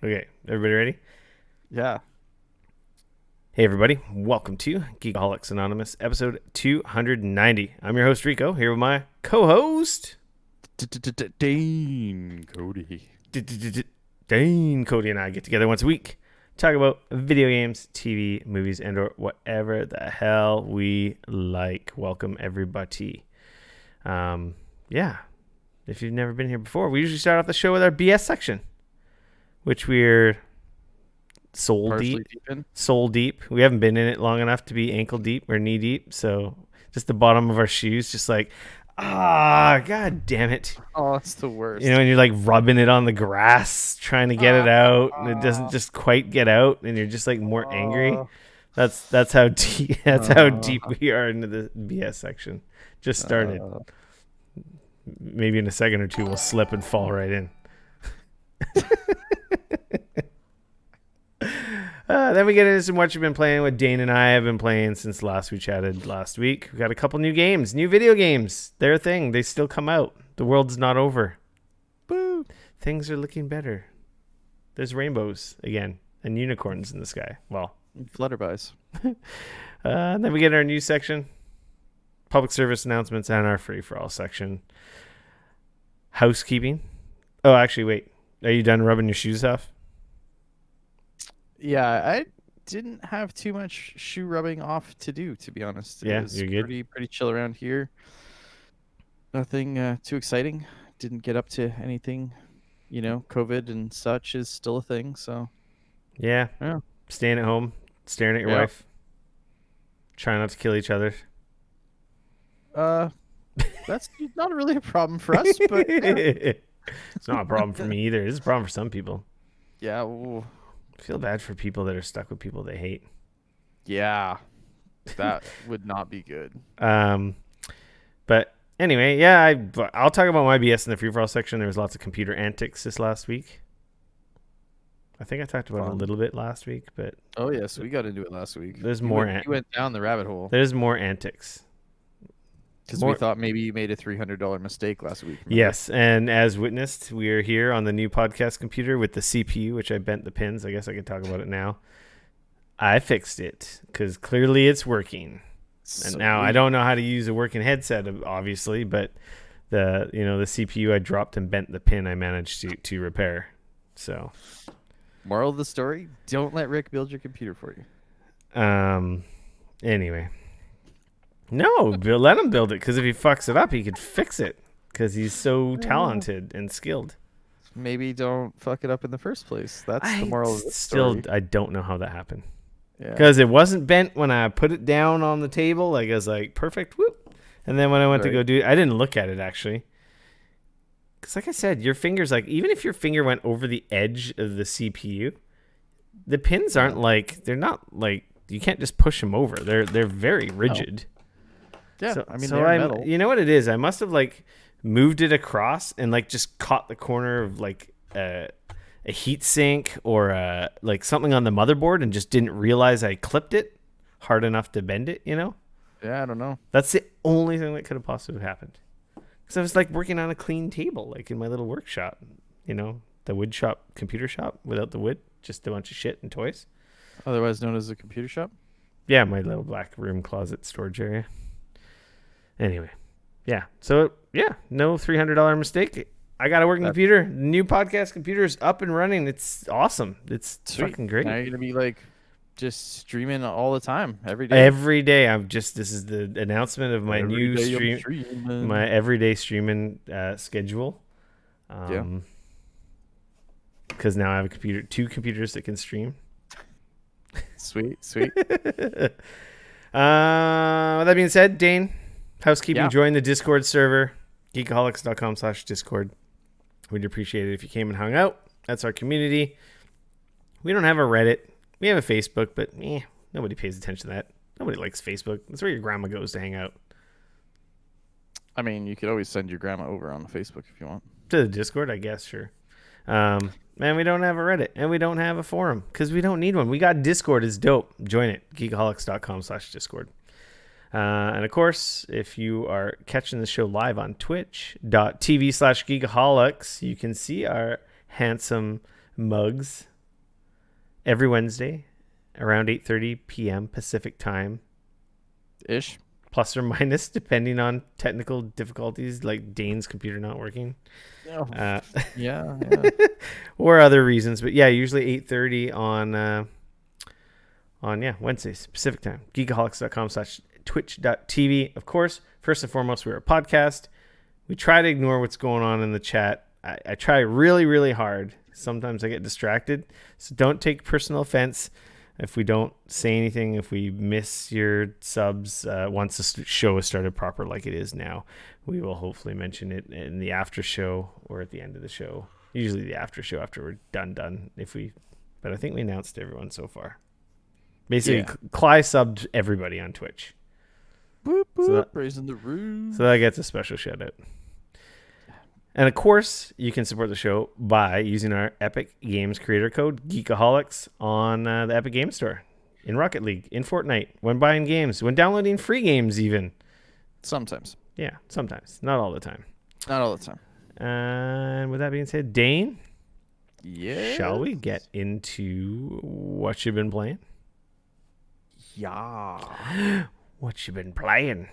Okay, everybody ready? Yeah. Hey, everybody. Welcome to Geekoholics Anonymous, episode 290. I'm your host, Rico, here with my co-host, Dane Cody. Dane. Cody and I get together once a week, talk about video games, TV, movies, and or whatever the hell we like. Welcome, everybody. Yeah, if you've never been here before, we usually start off the show with our BS section, which we're soul deep. We haven't been in it long enough to be ankle deep or knee deep, so just the bottom of our shoes, just like, god damn it. Oh, that's the worst. You know, and you're like rubbing it on the grass, trying to get it out, and it doesn't just quite get out, and you're just like more angry. That's how deep we are into the BS section. Just started. Maybe in a second or two we'll slip and fall right in. Then we get into some what you've been playing. What Dane and I have been playing since last we chatted last week. We got a couple new games, new video games. They're a thing. They still come out. The world's not over. Boo. Things are looking better. There's rainbows again and unicorns in the sky. Well, flutterbys. Then we get our news section, public service announcements, and our free for all section. Housekeeping. Oh, actually, wait. Are you done rubbing your shoes off? Yeah, I didn't have too much shoe rubbing off to do, to be honest. Yeah, it was you're good. Pretty chill around here. Nothing too exciting. Didn't get up to anything. You know, COVID and such is still a thing. So yeah. Staying at home, staring at your wife, trying not to kill each other. That's not really a problem for us, but yeah. It's not a problem for me either. It's a problem for some people. Yeah. Ooh. I feel bad for people that are stuck with people they hate. Yeah, that would not be good. But anyway, yeah, I'll talk about my BS in the free for all section. There was lots of computer antics this last week. I think I talked about it a little bit last week, but oh yes, we got into it last week. There's you more. You went down the rabbit hole. There's more antics. Because we thought maybe you made a $300 mistake last week. Remember? Yes, and as witnessed, we are here on the new podcast computer with the CPU, which I bent the pins. I guess I could talk about it now. I fixed it because clearly it's working. And now I don't know how to use a working headset, obviously, but the CPU I dropped and bent the pin I managed to repair. So, moral of the story: don't let Rick build your computer for you. Anyway. No, let him build it, because if he fucks it up, he could fix it, because he's so talented and skilled. Maybe don't fuck it up in the first place. That's the moral of the story. I don't know how that happened. Because it wasn't bent when I put it down on the table. Like, I was like, perfect, whoop. And then when I went to go do it, I didn't look at it, actually. Because like I said, your fingers, like, even if your finger went over the edge of the CPU, the pins aren't like, they're not like, you can't just push them over. They're very rigid. No. Yeah, so, I mean, they're metal. You know what it is? I must have like moved it across and like just caught the corner of like a heat sink or like something on the motherboard and just didn't realize I clipped it hard enough to bend it, you know? Yeah, I don't know. That's the only thing that could have possibly happened. Because I was like working on a clean table, like in my little workshop, you know, the wood shop, computer shop without the wood, just a bunch of shit and toys. Otherwise known as a computer shop? Yeah, my little black room closet storage area. Anyway, yeah. So, yeah, no $300 mistake. I got a working computer. The new podcast computer is up and running. It's awesome. It's fucking great. Now you're going to be like just streaming all the time, every day. Every day. This is the announcement of my new stream, my everyday streaming schedule. Because now I have two computers that can stream. Sweet. With that being said, Dane, housekeeping, join the Discord server, Geekoholics.com/Discord. We'd appreciate it if you came and hung out. That's our community. We don't have a Reddit. We have a Facebook, but nobody pays attention to that. Nobody likes Facebook. That's where your grandma goes to hang out. I mean, you could always send your grandma over on Facebook if you want. To the Discord, I guess, sure. And we don't have a Reddit, and we don't have a forum, because we don't need one. We got Discord. It's dope. Join it, Geekoholics.com/Discord. And of course, if you are catching the show live on twitch.tv/Geekoholics, you can see our handsome mugs every Wednesday around 8:30 p.m. Pacific time, Ish. plus or minus depending on technical difficulties like Dane's computer not working. Oh, Uh, yeah. or other reasons, but yeah, usually 8:30 on Wednesdays Pacific time. Geekoholics.com/twitch.tv. Of course, first and foremost, we're a podcast. We try to ignore what's going on in the chat. I try really, really hard. Sometimes I get distracted, so don't take personal offense if we don't say anything, if we miss your subs once the show is started proper like it is now. We will hopefully mention it in the after show or at the end of the show. Usually the after show after we're done. But I think we announced everyone so far. Basically, Yeah. Cly subbed everybody on Twitch. Boop, boop, So raising the roof. So that gets a special shout out. And of course, you can support the show by using our Epic Games creator code Geekoholics on the Epic Games Store, in Rocket League, in Fortnite, when buying games, when downloading free games even. Sometimes. Yeah, sometimes. Not all the time. Not all the time. And with that being said, Dane, Yeah. shall we get into what you've been playing? Yeah. What you been playing?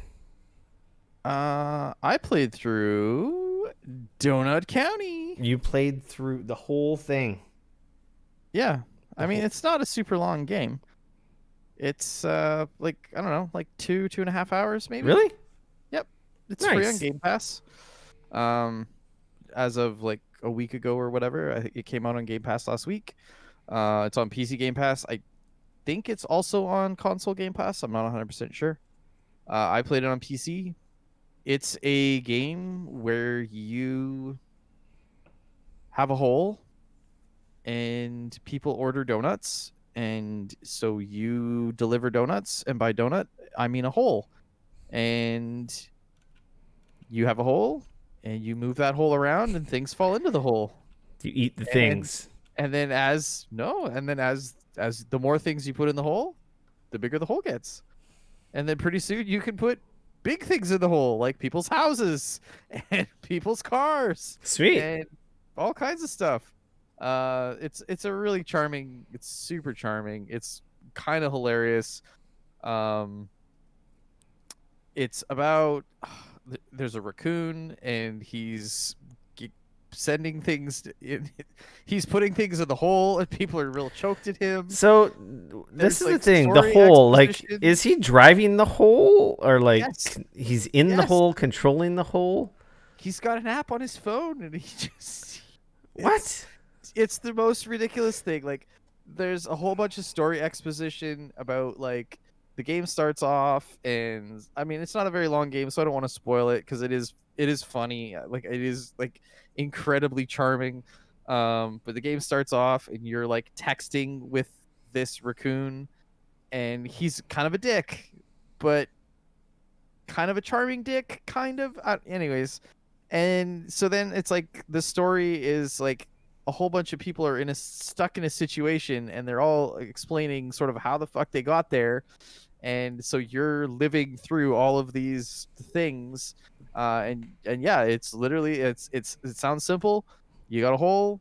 I played through Donut County. You played through the whole thing. Yeah. I mean, it's not a super long game. It's like, I don't know, like 2.5 hours maybe. Really? Yep. It's free on Nice. Game Pass. As of like a week ago or whatever, I think it came out on Game Pass last week. It's on PC Game Pass. I think it's also on console Game Pass. I'm not 100% sure. I played it on PC. It's a game where you have a hole and people order donuts, and so you deliver donuts, and by donut I mean a hole, and you have a hole and you move that hole around and things fall into the hole. You eat the things. And then as the more things you put in the hole, the bigger the hole gets. And then pretty soon you can put big things in the hole, like people's houses and people's cars. Sweet. And all kinds of stuff. It's a really charming, it's super charming. It's kind of hilarious. It's about there's a raccoon and he's sending things he's putting things in the hole and people are real choked at him. So There's, this is like, the thing, the story hole, like, exposition. is he driving the hole or like Yes. he's in the Yes. hole controlling the hole? He's got an app on his phone and he just What? it's the most ridiculous thing. Like, there's a whole bunch of story exposition about, like, the game starts off, and I mean, it's not a very long game, so I don't want to spoil it because it is funny. Like, it is like incredibly charming. But the game starts off, and you're like texting with this raccoon, and he's kind of a dick, but kind of a charming dick, kind of. Anyways, and so then it's like the story is like a whole bunch of people are stuck in a situation, and they're all explaining sort of how the fuck they got there, and so you're living through all of these things, and yeah, it's literally it sounds simple. You got a hole,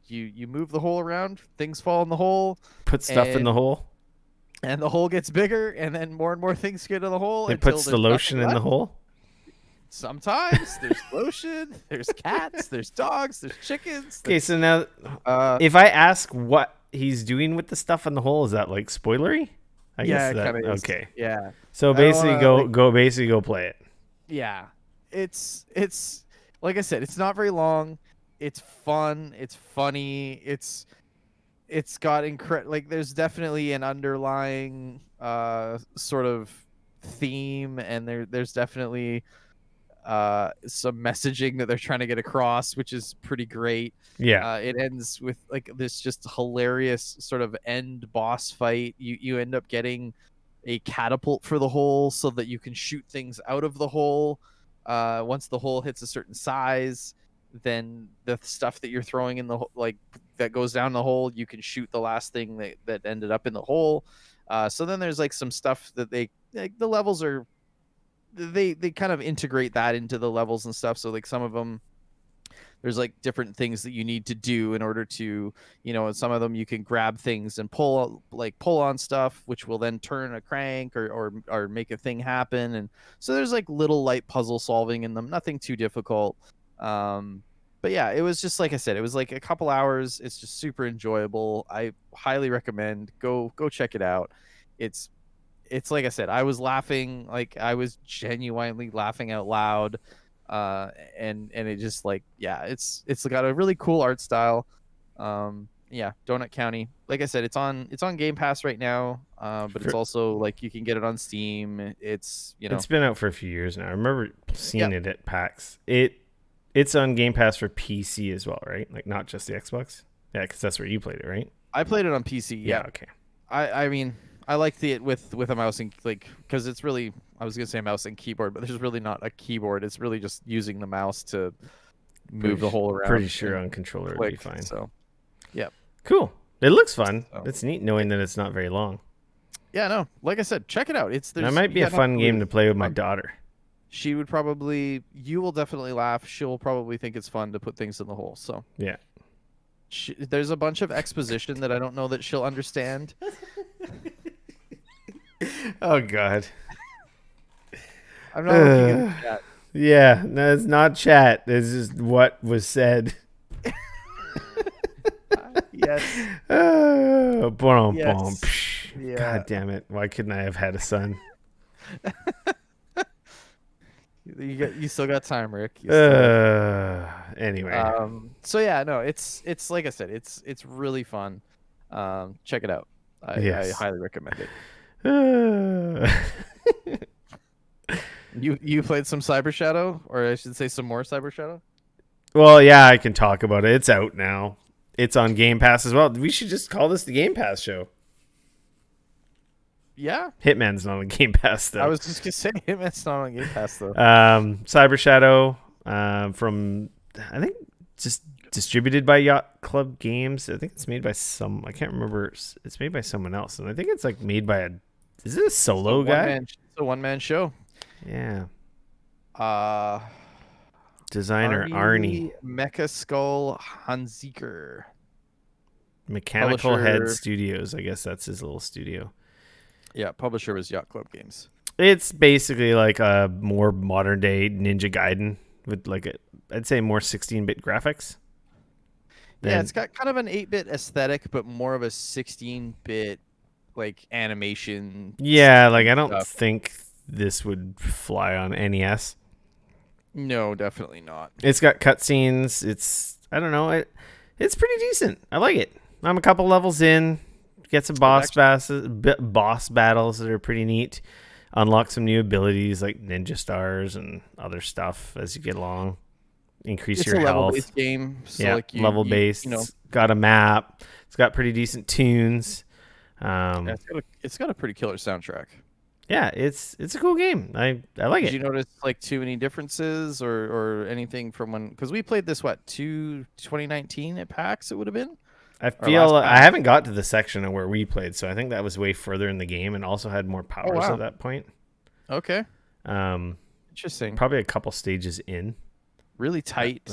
you move the hole around, things fall in the hole, Put stuff in the hole. and the hole gets bigger, and then more and more things get in the hole. It puts the lotion in the hole. Sometimes there's lotion, there's cats, there's dogs, there's chickens. Okay, so now if I ask what he's doing with the stuff in the hole, is that like spoilery? I guess that kinda is. okay. Yeah. So I don't basically wanna, go play it. Yeah. It's like I said, it's not very long. It's fun, it's funny, it's got like there's definitely an underlying sort of theme, and there's definitely some messaging that they're trying to get across, which is pretty great. Yeah. It ends with like this just hilarious sort of end boss fight. You end up getting a catapult for the hole so that you can shoot things out of the hole. Once the hole hits a certain size, then the stuff that you're throwing in the like that goes down the hole, you can shoot the last thing that ended up in the hole. So then there's like some stuff that they like, the levels are they kind of integrate that into the levels and stuff. So like some of them there's like different things that you need to do in order to, some of them you can grab things and pull on stuff, which will then turn a crank or make a thing happen. And so there's like little light puzzle solving in them, nothing too difficult. But yeah, it was just like I said, it was like a couple hours. It's just super enjoyable. I highly recommend go check it out. It's like I said, I was laughing, like I was genuinely laughing out loud. And it just like, yeah, it's got a really cool art style. Yeah, Donut County. Like I said, it's on Game Pass right now. But it's For, also like you can get it on Steam. it's been out for a few years now. I remember seeing Yep. it at PAX. It's on Game Pass for PC as well, right? Like not just the Xbox. Yeah, because that's where you played it, right? I played it on PC. Yeah. Yeah. Okay. I mean, I liked it with a mouse and like, because it's really, I was gonna say mouse and keyboard, but there's really not a keyboard. It's really just using the mouse to move the whole around. Pretty sure and on controller would be click. fine. So, yeah. Cool. It looks fun. So, It's neat knowing that it's not very long. yeah, no, like I said, check it out. That might be a fun game to play with my daughter. She would you will definitely laugh. She'll probably think it's fun to put things in the hole. So Yeah. there's a bunch of exposition that I don't know that she'll understand. Oh God. I'm not looking at that. Yeah, no, it's not chat. It's just what was said. Yes. Boom, Yes. boom. Yeah. God damn it! Why couldn't I have had a son? You still got time, Rick. You still got Anyway. So yeah, no, it's like I said, it's really fun. Check it out. I highly recommend it. You played some Cyber Shadow, or I should say some more Cyber Shadow? Well, yeah, I can talk about it. It's out now. It's on Game Pass as well. We should just call this the Game Pass show. Yeah. Hitman's not on Game Pass though. I was just gonna say Hitman's not on Game Pass though. Cyber Shadow, from I think just distributed by Yacht Club Games. I think it's made by I can't remember. It's made by someone else, and I think it's like made by is it a solo guy? It's a one-man show. Yeah. Uh Designer Arnie. Mecha Skull Hanziker. Mechanical Publisher. Head Studios. I guess that's his little studio. Yeah, publisher was Yacht Club Games. It's basically like a more modern day Ninja Gaiden with like I'd say more 16-bit graphics. Yeah, it's got kind of an 8-bit aesthetic, but more of a 16-bit like animation. Yeah, like I don't think this would fly on NES. No, definitely not. It's got cutscenes. I don't know. It's pretty decent. I like it. I'm a couple levels in. Get some boss battles that are pretty neat. Unlock some new abilities like ninja stars and other stuff as you get along. Increase your health. It's a level-based game. So yeah, like level-based. It's got a map. It's got pretty decent tunes. Yeah, it's got a pretty killer soundtrack. Yeah, it's a cool game. I like it. Did you notice like too many differences or anything from when? Because we played this 2019 at PAX. It would have been. I feel I haven't got to the section of where we played, so I think that was way further in the game and also had more powers at that point. Okay. Interesting. Probably a couple stages in. Really tight.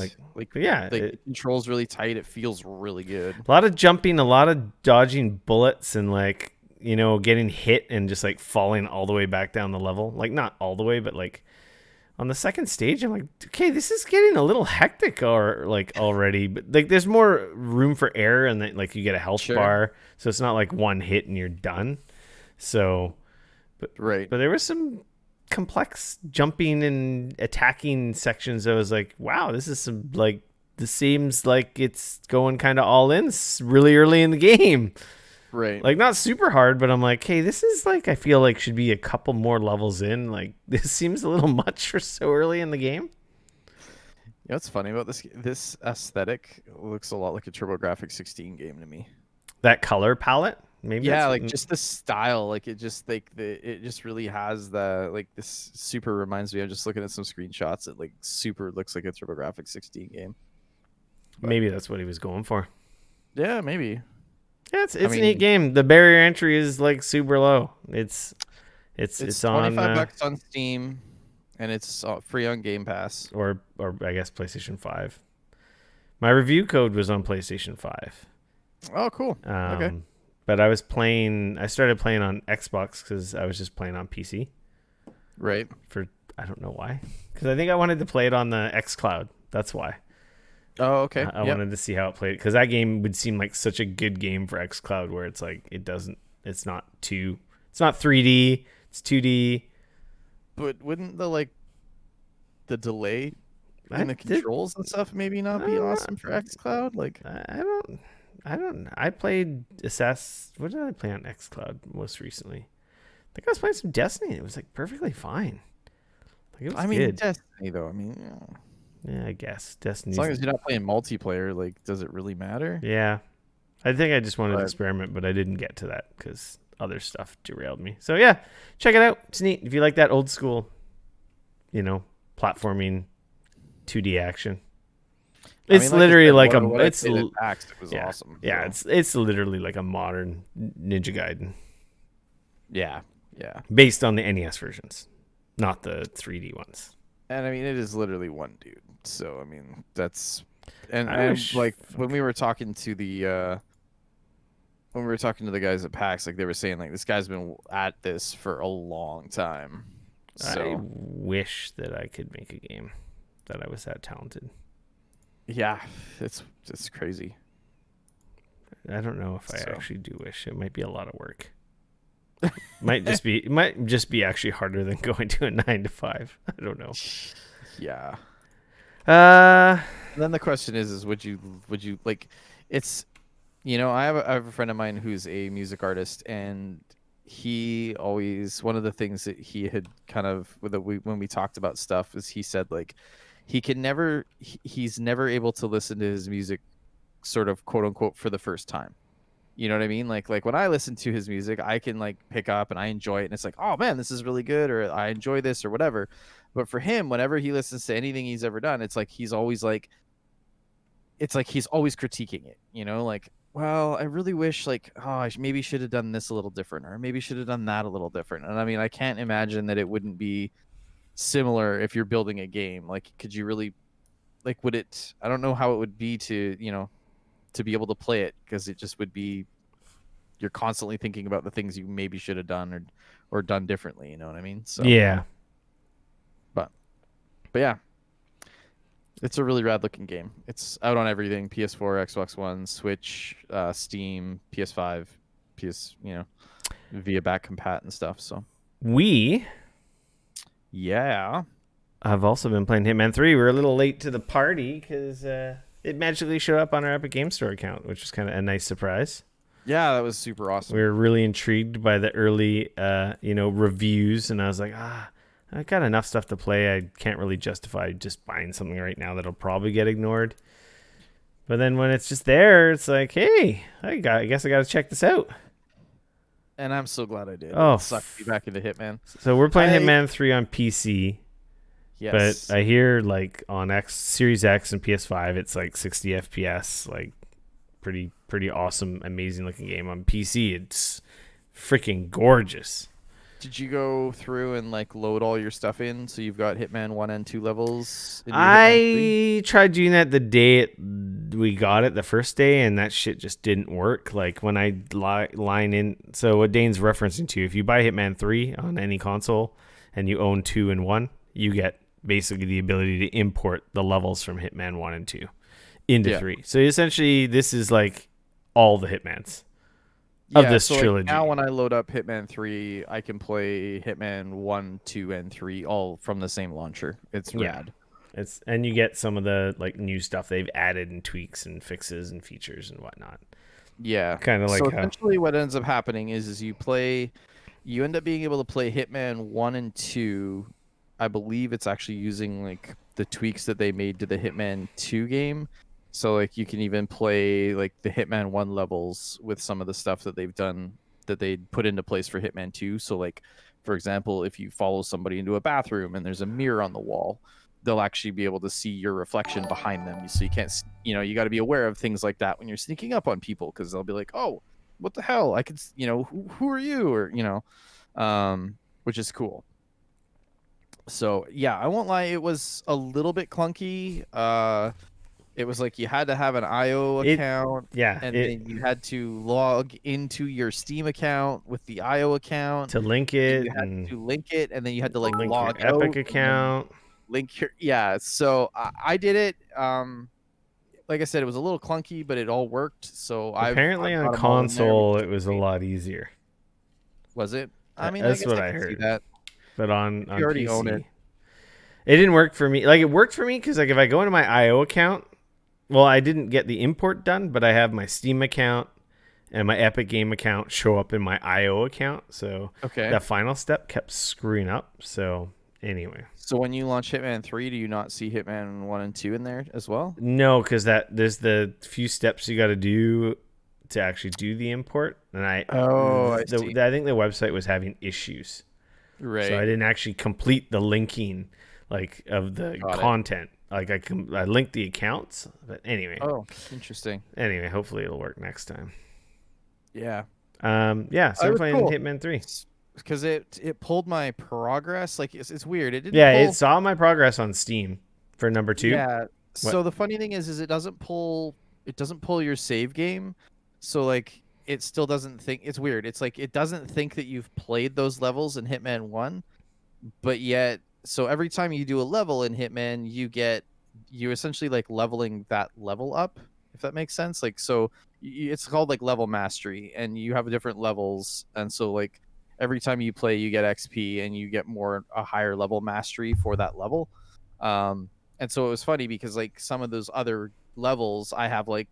Yeah. It controls really tight. It feels really good. A lot of jumping, a lot of dodging bullets and getting hit and just like falling all the way back down the level. Like not all the way, but like on the second stage, I'm like, okay, this is getting a little hectic already, but like there's more room for error and that like you get a health bar. So it's not like one hit and you're done. So, but there was some complex jumping and attacking sections. I was like, wow, this seems like it's going kind of all in really early in the game. Right. Like not super hard, but I'm like, hey, this is like, I feel like should be a couple more levels in. Like this seems a little much for so early in the game. You know what's funny about this aesthetic looks a lot like a TurboGrafx 16 game to me. That color palette, maybe. Yeah, like just the style, like it just it just really has this super reminds me. I'm just looking at some screenshots. It like super looks like a TurboGrafx 16 game. But maybe that's what he was going for. Yeah, maybe. Yeah, it's a neat game. The barrier entry is like super low. It's on $25 on Steam, and it's free on Game Pass or I guess PlayStation 5. My review code was on PlayStation 5. Oh, cool. Okay. But I started playing on Xbox because I was just playing on PC. Right. I don't know why. Because I think I wanted to play it on the xCloud. That's why. Oh, okay. I wanted to see how it played. Because that game would seem like such a good game for xCloud where it's like, it's not 3D, it's 2D. But wouldn't the delay in the controls and stuff maybe not be awesome for xCloud? Like, I don't. I played What did I play on xCloud most recently? I think I was playing some Destiny. It was like perfectly fine. Like it was good. Destiny though. Yeah, I guess Destiny. As long as you're not playing multiplayer, like, does it really matter? Yeah, I think I just wanted to But experiment, but I didn't get to that because other stuff derailed me. So yeah, check it out. It's neat if you like that old school, platforming, 2D action. It's literally like a. It's it was yeah, awesome. yeah. So. It's literally like a modern Ninja Gaiden. Yeah. Based on the NES versions, not the 3D ones. And it is literally one dude. So that's and when we were talking to the guys at PAX, like they were saying like this guy's been at this for a long time. So I wish that I could make a game that I was that talented. Yeah, it's crazy. I don't know if I actually do wish. It might be a lot of work. It might just be actually harder than going to a 9 to 5. I don't know. Yeah. And then the question is would you like? It's I have a friend of mine who's a music artist, and he always, one of the things that he had kind of when we talked about stuff is he said like he's never able to listen to his music sort of quote unquote for the first time. You know what I mean? Like when I listen to his music, I can like pick up and I enjoy it, and it's like, oh man, this is really good, or I enjoy this or whatever. But for him, whenever he listens to anything he's ever done, it's like he's always critiquing it, like, well, I really wish like, oh, maybe should have done this a little different, or maybe should have done that a little different. And I can't imagine that it wouldn't be similar if you're building a game. Like, could you really, like, would it, I don't know how it would be to to be able to play it, because it just would be, you're constantly thinking about the things you maybe should have done or done differently, you know what I mean? So yeah, but yeah, it's a really rad looking game. It's out on everything: PS4, Xbox One, Switch, Steam, PS5, via back compat and stuff. So yeah, I've also been playing Hitman 3. We're a little late to the party because it magically showed up on our Epic Game Store account, which was kind of a nice surprise. Yeah, that was super awesome. We were really intrigued by the early, reviews, and I was like, I got enough stuff to play. I can't really justify just buying something right now that'll probably get ignored. But then when it's just there, it's like, hey, I guess I got to check this out. And I'm so glad I did. Oh, it sucked to be back into Hitman. So we're playing Hitman 3 on PC. Yes. But I hear like on Series X and PS5, it's like 60 FPS, like pretty awesome, amazing looking game. On PC, it's freaking gorgeous. Did you go through and like load all your stuff in so you've got Hitman 1 and 2 levels? I tried doing that the day we got it, the first day, and that shit just didn't work. Like when I line in, so what Dane's referencing to, if you buy Hitman 3 on any console and you own 2 and 1, you get basically the ability to import the levels from Hitman 1 and 2 into 3. So essentially, this is like all the Hitmans of this trilogy. Like now when I load up Hitman 3, I can play Hitman 1, 2, and 3 all from the same launcher. It's rad. And you get some of the like new stuff they've added and tweaks and fixes and features and whatnot. Yeah. Kind of like so essentially what ends up happening is you end up being able to play Hitman 1 and 2. I believe it's actually using like the tweaks that they made to the Hitman 2 game. So like you can even play like the Hitman 1 levels with some of the stuff that they've done, that they put into place for Hitman 2. So like, for example, if you follow somebody into a bathroom and there's a mirror on the wall, they'll actually be able to see your reflection behind them. So you can't, you got to be aware of things like that when you're sneaking up on people, because they'll be like, oh, what the hell? I could, who are you? Or, which is cool. So yeah, I won't lie, it was a little bit clunky. It was like you had to have an IO It account, yeah, and it then you had to log into your Steam account with the IO account, to link and you it had and to link it, and then you had to like link your log Epic out and then account. link your So I did it. Like I said, it was a little clunky, but it all worked. So Apparently I've on got them all in there, which console is it was a great. lot easier. Was it? I mean, I That's guess what I I could see heard. that But if you on already own it. PC, it didn't work for me. Like it worked for me because like if I go into my IO account, well, I didn't get the import done, but I have my Steam account and my Epic Game account show up in my IO account. So Okay. that final step kept screwing up. So anyway, So when you launch Hitman 3, do you not see Hitman 1 and 2 in there as well? no, because that there's the few steps you got to do to actually do the import, and Oh, I see. I think the website was having issues, so I Right. didn't actually complete the linking like of the Got it. content. Like I linked the accounts, but Oh, interesting. anyway, hopefully it'll work next time. Yeah. Yeah, so It I'm was playing cool. Hitman 3. Because it pulled my progress. Like it's weird. It didn't Yeah, it pull. saw my progress on Steam for number 2. Yeah. What? So the funny thing is it doesn't pull your save game. So like it still doesn't think it's weird. It's like it doesn't think that you've played those levels in Hitman 1, but yet so every time you do a level in Hitman, you essentially like leveling that level up, if that makes sense. Like so it's called like level mastery, and you have different levels, and so like every time you play you get XP and you get more a higher level mastery for that level. Um and so it was funny because like some of those other levels I have like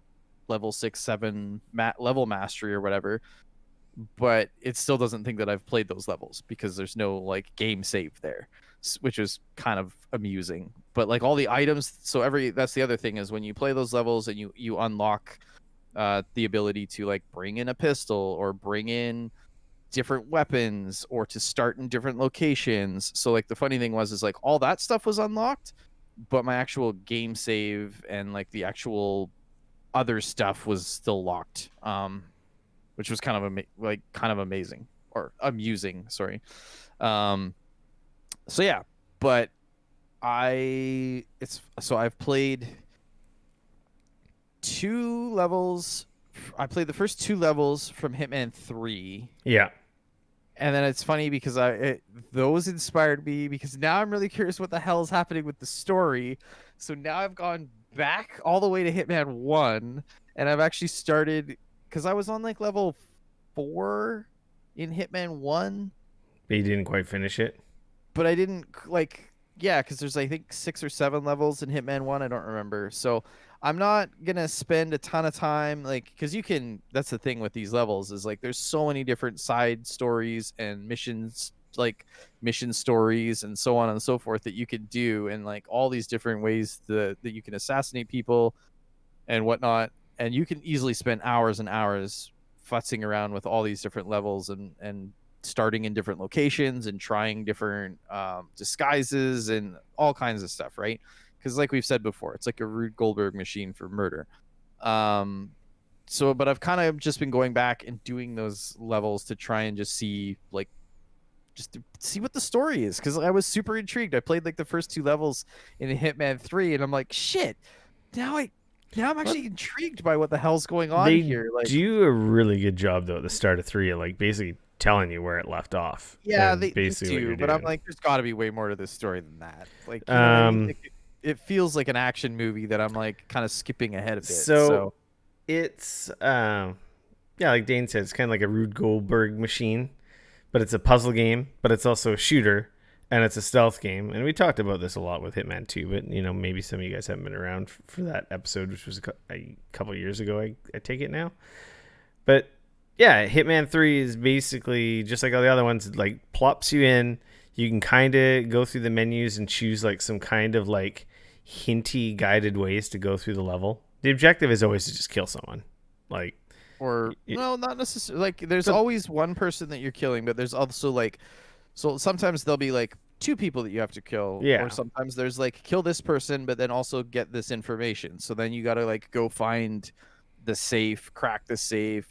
level 6 7 level mastery or whatever, but it still doesn't think that I've played those levels because there's no like game save there, which is kind of amusing. But like all the items, so that's the other thing is when you play those levels and you unlock the ability to like bring in a pistol or bring in different weapons or to start in different locations. So like the funny thing was is like all that stuff was unlocked, but my actual game save and like the actual other stuff was still locked. Which was kind of kind of amazing or amusing. Sorry. Um, so yeah, but I've played 2 levels. I played the first 2 levels from Hitman 3. Yeah. And then it's funny because those inspired me because now I'm really curious what the hell is happening with the story. So now I've gone back all the way to Hitman 1, and I've actually started because I was on like level 4 in Hitman 1, But you didn't quite finish it. but I didn't like yeah, because there's I think 6 or 7 levels in Hitman 1. I don't remember. So I'm not gonna spend a ton of time like because you can. That's the thing with these levels is like there's so many different side stories and missions, like mission stories and so on and so forth that you could do, and like all these different ways that you can assassinate people and whatnot. And you can easily spend hours and hours futzing around with all these different levels and starting in different locations and trying different disguises and all kinds of stuff, right? Because like we've said before, it's like a Rube Goldberg machine for murder. Um, so, but I've kind of just been going back and doing those levels to try and just see like just to see what the story is because I was super intrigued. I played like the first 2 levels in Hitman 3, and I'm like, shit. Now I now I'm Well, actually intrigued by what the hell's going on they here. Like, do a really good job though at the start of 3, like basically telling you where it left off yeah, and they basically what you're do, but I'm doing. like, there's got to be way more to this story than that. Like, you know what I mean? Um, Like, it feels like an action movie that I'm like kind of skipping ahead a bit. so So, it's yeah, like Dane said, it's kind of like a Rube Goldberg machine, but it's a puzzle game, but it's also a shooter and it's a stealth game. And we talked about this a lot with Hitman 2, but you know, maybe some of you guys haven't been around for that episode, which was a couple years ago. I take it now, but yeah, Hitman 3 is basically just like all the other ones. It like plops you in. You can kind of go through the menus and choose like some kind of like hinty guided ways to go through the level. The objective is always to just kill someone. Like, or no, not necessarily. Like, there's but always one person that you're killing, but there's also like, so sometimes there'll be like 2 people that you have to kill, or yeah, sometimes there's like kill this person, but then also get this information. So then you got to like go find the safe, crack the safe,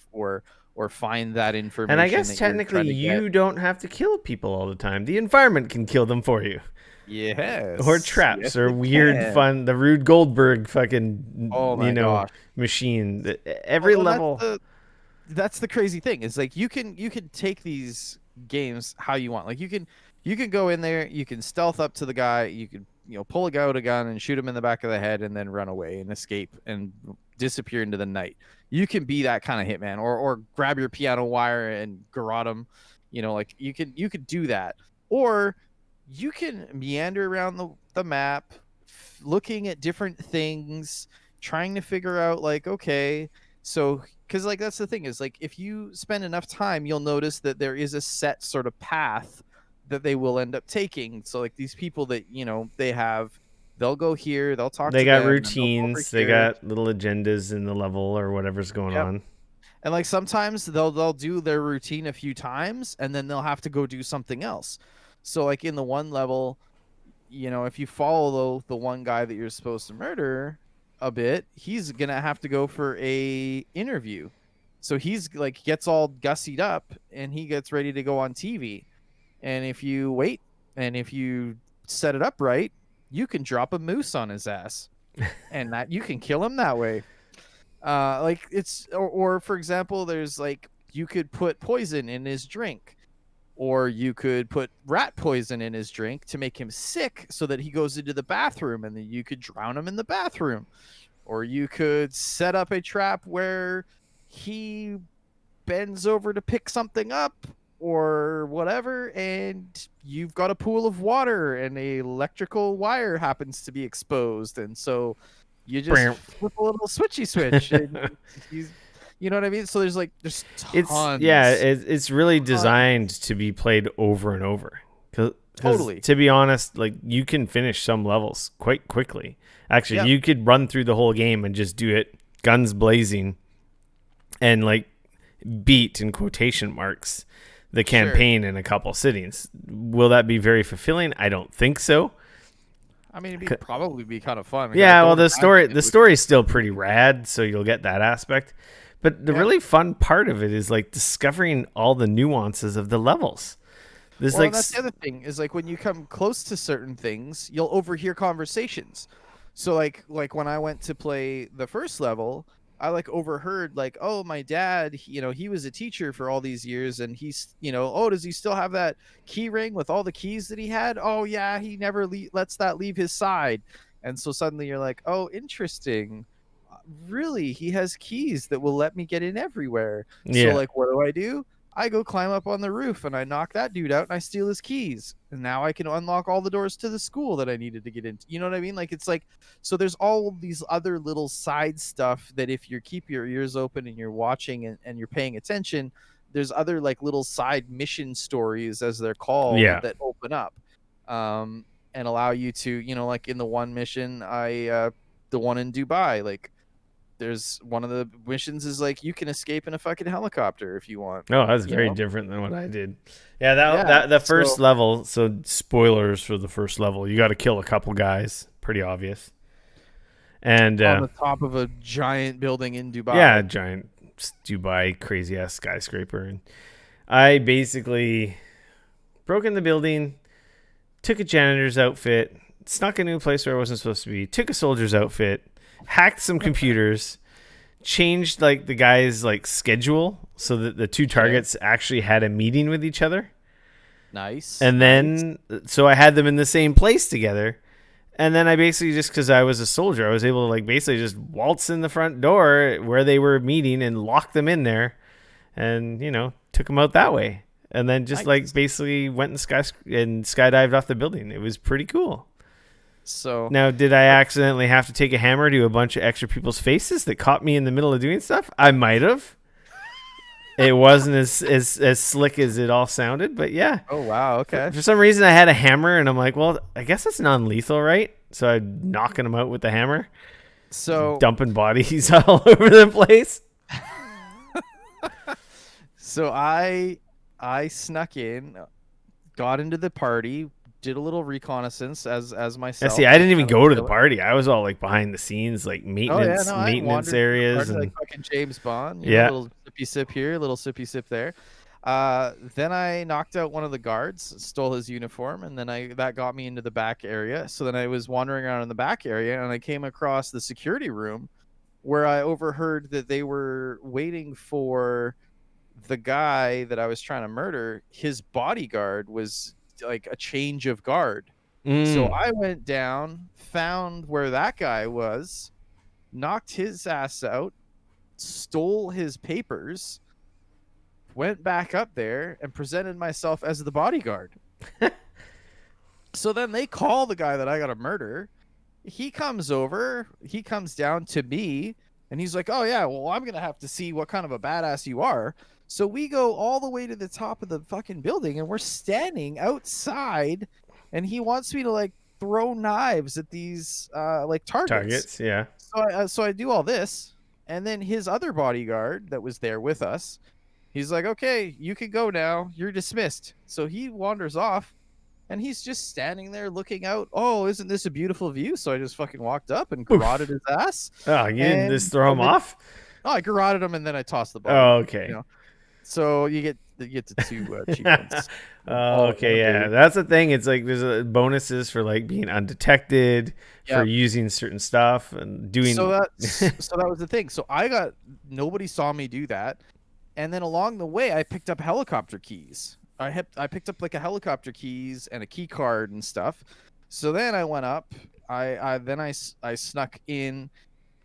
or find that And I information guess that you're technically trying to get. you don't have to kill people all the time. The environment can kill them for you. Or Yes, yes, traps or it weird can. fun, the Rube Goldberg fucking, Oh my gosh. machine. Every Well, and that's level. the crazy thing is like you can take these games how you want. Like you can go in there, you can stealth up to the guy, you could pull out a gun and shoot him in the back of the head and then run away and escape and disappear into the night. You can be that kind of hitman, or grab your piano wire and garrote him. Like you could do that, or you can meander around the map, looking at different things, trying to figure out like, okay, so because like that's the thing is like if you spend enough time, you'll notice that there is a set sort of path that they will end up taking. So like these people that they'll go here, they'll talk They to got them, and they'll go over routines. They here. got little agendas in the level or whatever's going Yep. on. And like sometimes they'll do their routine a few times and then they'll have to go do something else. So like in the one level, if you follow the one guy that you're supposed to murder a bit, he's gonna have to go for a interview. So he's like gets all gussied up and he gets ready to go on TV. And if you wait and if you set it up right, you can drop a moose on his ass, and that you can kill him that way. Like it's or for example, there's like you could put poison in his drink, or you could put rat poison in his drink to make him sick so that he goes into the bathroom, and then you could drown him in the bathroom. Or you could set up a trap where he bends over to pick something up or whatever, and you've got a pool of water and a electrical wire happens to be exposed, and so you just flip a little switchy switch and he's, you know what I mean? So there's tons. It's really designed to be played over and over. Because Totally. to be honest, like you can finish some levels quite quickly. Actually, Yep. you could run through the whole game and just do it guns blazing and like beat in quotation marks the campaign in a couple sittings. Will that be very fulfilling? I don't think so. I mean, it'd probably be kind of fun. Like, Yeah, well, the story is still pretty rad, so you'll get that aspect. But the really fun part of it is like discovering all the nuances of the levels. There's Well, and that's the other thing is like when you come close to certain things, you'll overhear conversations. So like when I went to play the first level, I like overheard like, oh, my dad, he was a teacher for all these years, and he's, oh, does he still have that key ring with all the keys that he had? Oh yeah, he never lets that leave his side. And so suddenly you're like, oh, interesting. Really, he has keys that will let me get in everywhere. Yeah. So like, what do? I go climb up on the roof and I knock that dude out and I steal his keys. And now I can unlock all the doors to the school that I needed to get into. You know what I mean? Like, it's like, so there's all these other little side stuff that if you keep your ears open and you're watching and you're paying attention, there's other like little side mission stories, as they're called, that open up and allow you to, like in the one mission, the one in Dubai, like, there's one of the missions is like you can escape in a fucking helicopter if you want. Oh, that's very different than what I did. Yeah, that the first level. So spoilers for the first level. You got to kill a couple guys. Pretty obvious. And on the top of a giant building in Dubai. Yeah, giant Dubai crazy ass skyscraper. And I basically broke in the building, took a janitor's outfit, snuck into a place where I wasn't supposed to be, took a soldier's outfit, hacked some computers, changed like the guy's like schedule so that the two targets actually had a meeting with each other. Nice. And then so I had them in the same place together. And then I basically, just because I was a soldier, I was able to like basically just waltz in the front door where they were meeting and lock them in there, and took them out that way. And then just like basically went and skydived off the building. It was pretty cool. So now, did I accidentally have to take a hammer to a bunch of extra people's faces that caught me in the middle of doing stuff? I might have. It wasn't as slick as it all sounded, but yeah. Oh wow, okay. For some reason, I had a hammer, and I'm like, well, I guess it's non-lethal, right? So I'm knocking them out with the hammer. So dumping bodies all over the place. So I snuck in, got into the party, did a little reconnaissance as myself. Yeah, see, I didn't even go to the party. I was all like behind the scenes, like maintenance areas, and like fucking James Bond. Yeah, little sippy sip here, a little sippy sip there. Then I knocked out one of the guards, stole his uniform, and then that got me into the back area. So then I was wandering around in the back area, and I came across the security room where I overheard that they were waiting for the guy that I was trying to murder. His bodyguard was like a change of guard. So Mm. I went down, found where that guy was, knocked his ass out, stole his papers, went back up there, and presented myself as the bodyguard. So then they call the guy that I got to murder. He comes over, he comes down to me, and he's like, "Oh yeah, well, I'm gonna have to see what kind of a badass you are." So we go all the way to the top of the fucking building, and we're standing outside, and he wants me to like throw knives at these like targets. Targets, yeah. So I do all this, and then his other bodyguard that was there with us, he's like, "Okay, you can go now. You're dismissed." So he wanders off, and he's just standing there looking out. Oh, isn't this a beautiful view? So I just fucking walked up and garroted his ass. Oh, you didn't just And throw him off? I garroted him, and then I tossed the body. Oh, okay. So you get to two achievements. Oh, All in okay, one yeah. day. That's the thing. It's like there's bonuses for like being undetected, for Yep. using certain stuff and doing. So that was the thing. So nobody saw me do that, and then along the way I picked up helicopter keys. I picked up like a helicopter keys and a key card and stuff. So then I went up. I snuck in,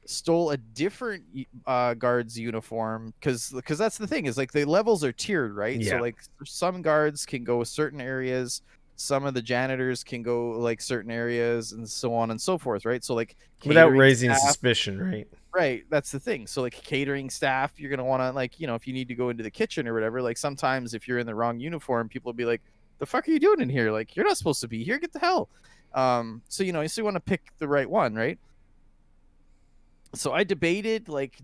stole a different guard's uniform because that's the thing is like the levels are tiered, right? So Yeah. like some guards can go certain areas, some of the janitors can go like certain areas, and so on and so forth, right? So like Without catering raising staff, suspicion, right? right? That's the thing. So like catering staff, you're gonna want to like if you need to go into the kitchen or whatever. Like sometimes if you're in the wrong uniform, people will be like, "The fuck are you doing in here? Like you're not supposed to be here. Get the hell." So you want to pick the right one, right? So I debated like,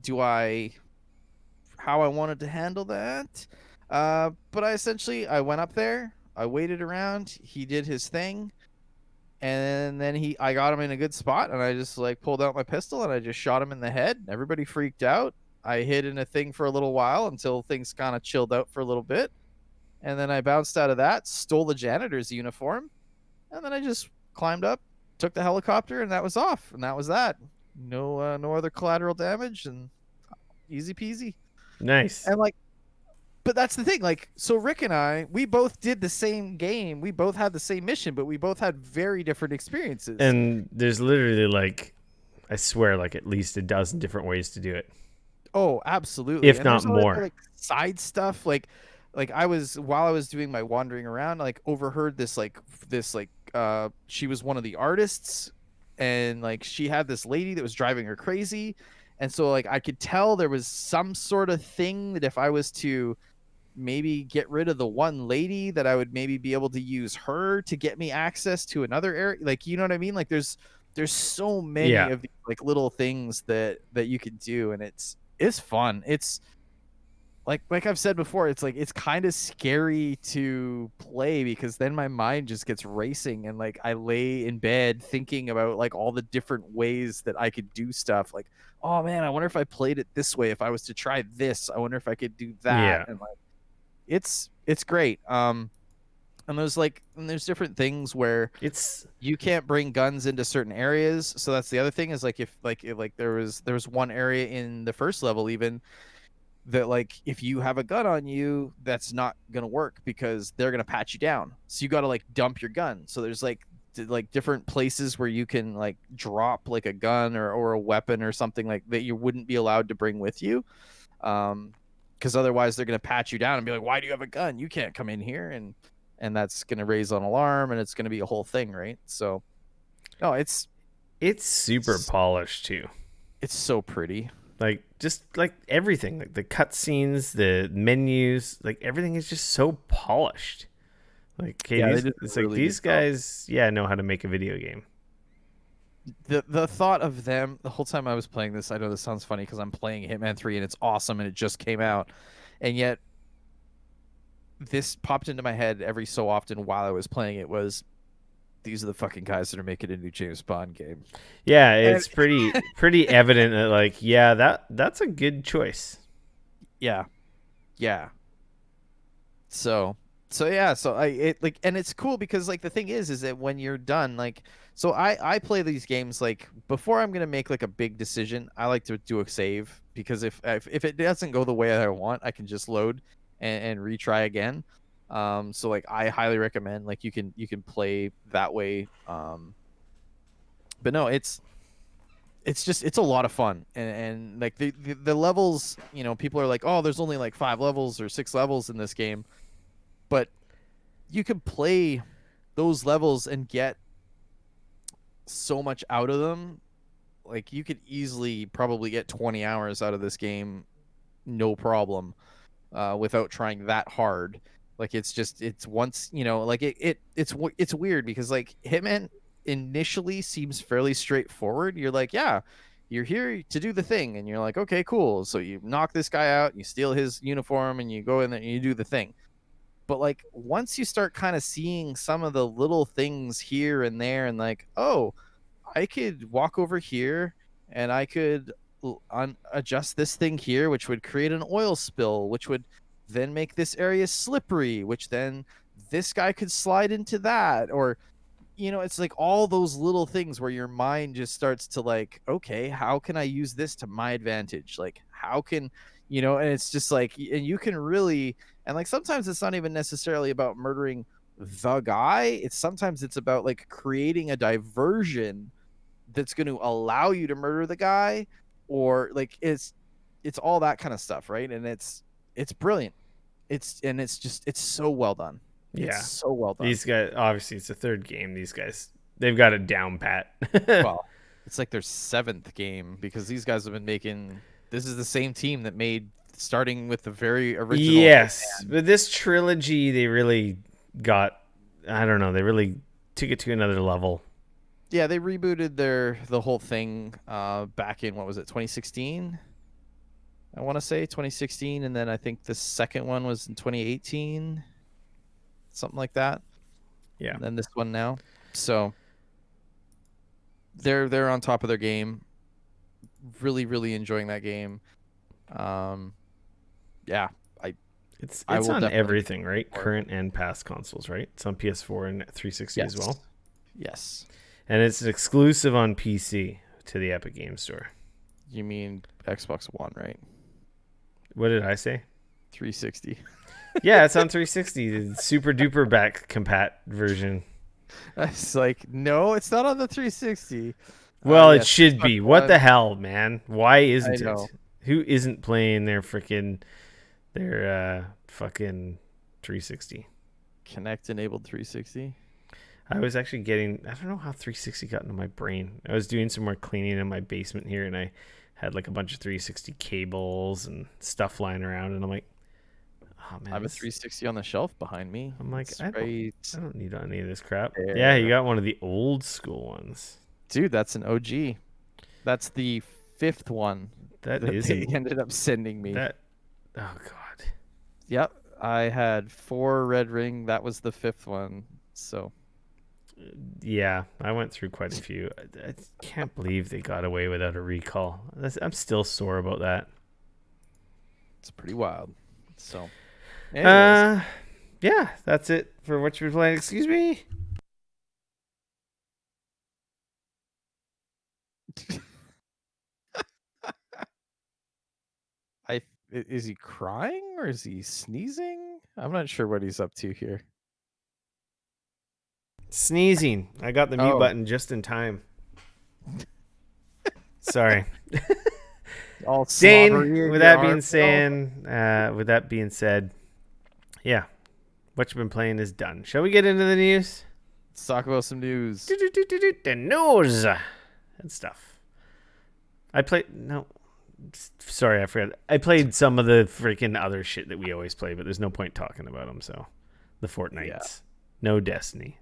how I wanted to handle that. But I went up there, I waited around, he did his thing, and then I got him in a good spot, and I just like pulled out my pistol and I just shot him in the head. Everybody freaked out. I hid in a thing for a little while until things kind of chilled out for a little bit. And then I bounced out of that, stole the janitor's uniform, and then I just climbed up, took the helicopter, and that was off. And that was that. No other collateral damage, and easy peasy. Nice. And like, but that's the thing. Like, so Rick and I, we both did the same game. We both had the same mission, but we both had very different experiences. And there's literally like, I swear, like at least a dozen different ways to do it. Oh, absolutely. If And not there's other, more. like side stuff. Like while I was doing my wandering around, like overheard this she was one of the artists, and like she had this lady that was driving her crazy. And so like I could tell there was some sort of thing that if I was to maybe get rid of the one lady, that I would maybe be able to use her to get me access to another area. Like, you know what I mean? Like there's so many Yeah. of these like little things that you could do, and it's fun. It's like I've said before, it's like it's kind of scary to play because then my mind just gets racing, and like I lay in bed thinking about like all the different ways that I could do stuff. Like, oh man, I wonder if I played it this way. If I was to try this, I wonder if I could do that. Yeah. And like it's great. And there's different things where It's you can't bring guns into certain areas. So that's the other thing is like if there was one area in the first level even that like if you have a gun on you, that's not gonna work because they're gonna pat you down. So you got to like dump your gun. So there's like different places where you can like drop like a gun or a weapon or something like that you wouldn't be allowed to bring with you, because otherwise they're gonna pat you down and be like, "Why do you have a gun? You can't come in here." And that's gonna raise an alarm, and it's gonna be a whole thing, right? So no, it's super polished too. it's so pretty. Like just like everything, like the cutscenes, the menus, like everything is just so polished. Like, okay, Yeah, it's like these guys, know how to make a video game. The thought of them the whole time I was playing this, I know this sounds funny because I'm playing Hitman 3 and it's awesome and it just came out, and yet this popped into my head every so often while I was playing it was, these are the fucking guys that are making a new James Bond game. Yeah, it's pretty evident that like, that's a good choice. Yeah, Yeah. So so yeah, so I it like and it's cool because like the thing is that when you're done, like so I play these games like before I'm gonna make like a big decision, I like to do a save because if it doesn't go the way that I want, I can just load and retry again. So like I highly recommend like you can play that way. But no, it's just it's a lot of fun and like the levels, you know, people are like, oh, there's only like 5 levels or 6 levels in this game, but you can play those levels and get so much out of them. Like you could easily probably get 20 hours out of this game, no problem, without trying that hard. Like it's just it's once you know like it's weird because like Hitman initially seems fairly straightforward. You're like, yeah, you're here to do the thing, and you're like, okay, cool. So you knock this guy out, you steal his uniform, and you go in there and you do the thing. But like once you start kind of seeing some of the little things here and there, and like, oh, I could walk over here and I could adjust this thing here, which would create an oil spill, which would then make this area slippery, which then this guy could slide into that. Or, you know, it's like all those little things where your mind just starts to like, okay, how can I use this to my advantage? Like, how can, you know, and it's just like, and you can really, and like sometimes it's not even necessarily about murdering the guy. It's sometimes it's about like creating a diversion that's going to allow you to murder the guy, or like it's all that kind of stuff, right? And it's brilliant. It's just it's so well done. It's Yeah. so well done. These guys, obviously, it's the third game. These guys, they've got it down pat. Well, it's like their seventh game because these guys have been making. This is the same team that made starting with the very original Yes. Hitman. But this trilogy, they really got, I don't know, they really took it to another level. Yeah, they rebooted the whole thing back in what was it 2016? I want to say 2016, and then I think the second one was in 2018, something like that. Yeah. And then this one now. So they're on top of their game. Really, really enjoying that game. Um, yeah, I I It's will on definitely everything, right? more. Current and past consoles, right? It's on PS4 and 360 as Yes, well. yes. And it's exclusive on PC to the Epic Game Store. You mean Xbox One, right? What did I say? 360. Yeah, it's on 360, the super duper back compat version. It's like no, it's not on the 360. Well, it Yes, should Xbox be. What the One. hell, man? Why I isn't know. it? Who isn't playing their fucking 360? Connect enabled 360. I was actually getting, I don't know how 360 got into my brain. I was doing some more cleaning in my basement here, and I had like a bunch of 360 cables and stuff lying around, and I'm like, oh man, I have a 360 on the shelf behind me. I'm like, It's right I don't need any of this crap. Yeah, you there. got one of the old school ones. Dude, that's an OG. That's the fifth one That that is they ended up sending me. that. Oh god. Yep. I had 4 Red Ring. That was the fifth one. So Yeah, I went through quite a few. I can't believe they got away without a recall. I'm still sore about that. it's pretty wild. So, anyways, Yeah, that's it for what you're playing. Excuse me. is he crying or is he sneezing? I'm not sure what he's up to here. Sneezing. I got the mute Oh, button just in time. Sorry, all Dane. slobbery in With your that being arm. with that being said, yeah, what you've been playing is done. Shall we get into the news? Let's talk about some news. The news and stuff. I played no. Sorry, I forgot. I played some of the freaking other shit that we always play, but there's no point talking about them. So, the Fortnites, Yeah. no Destiny.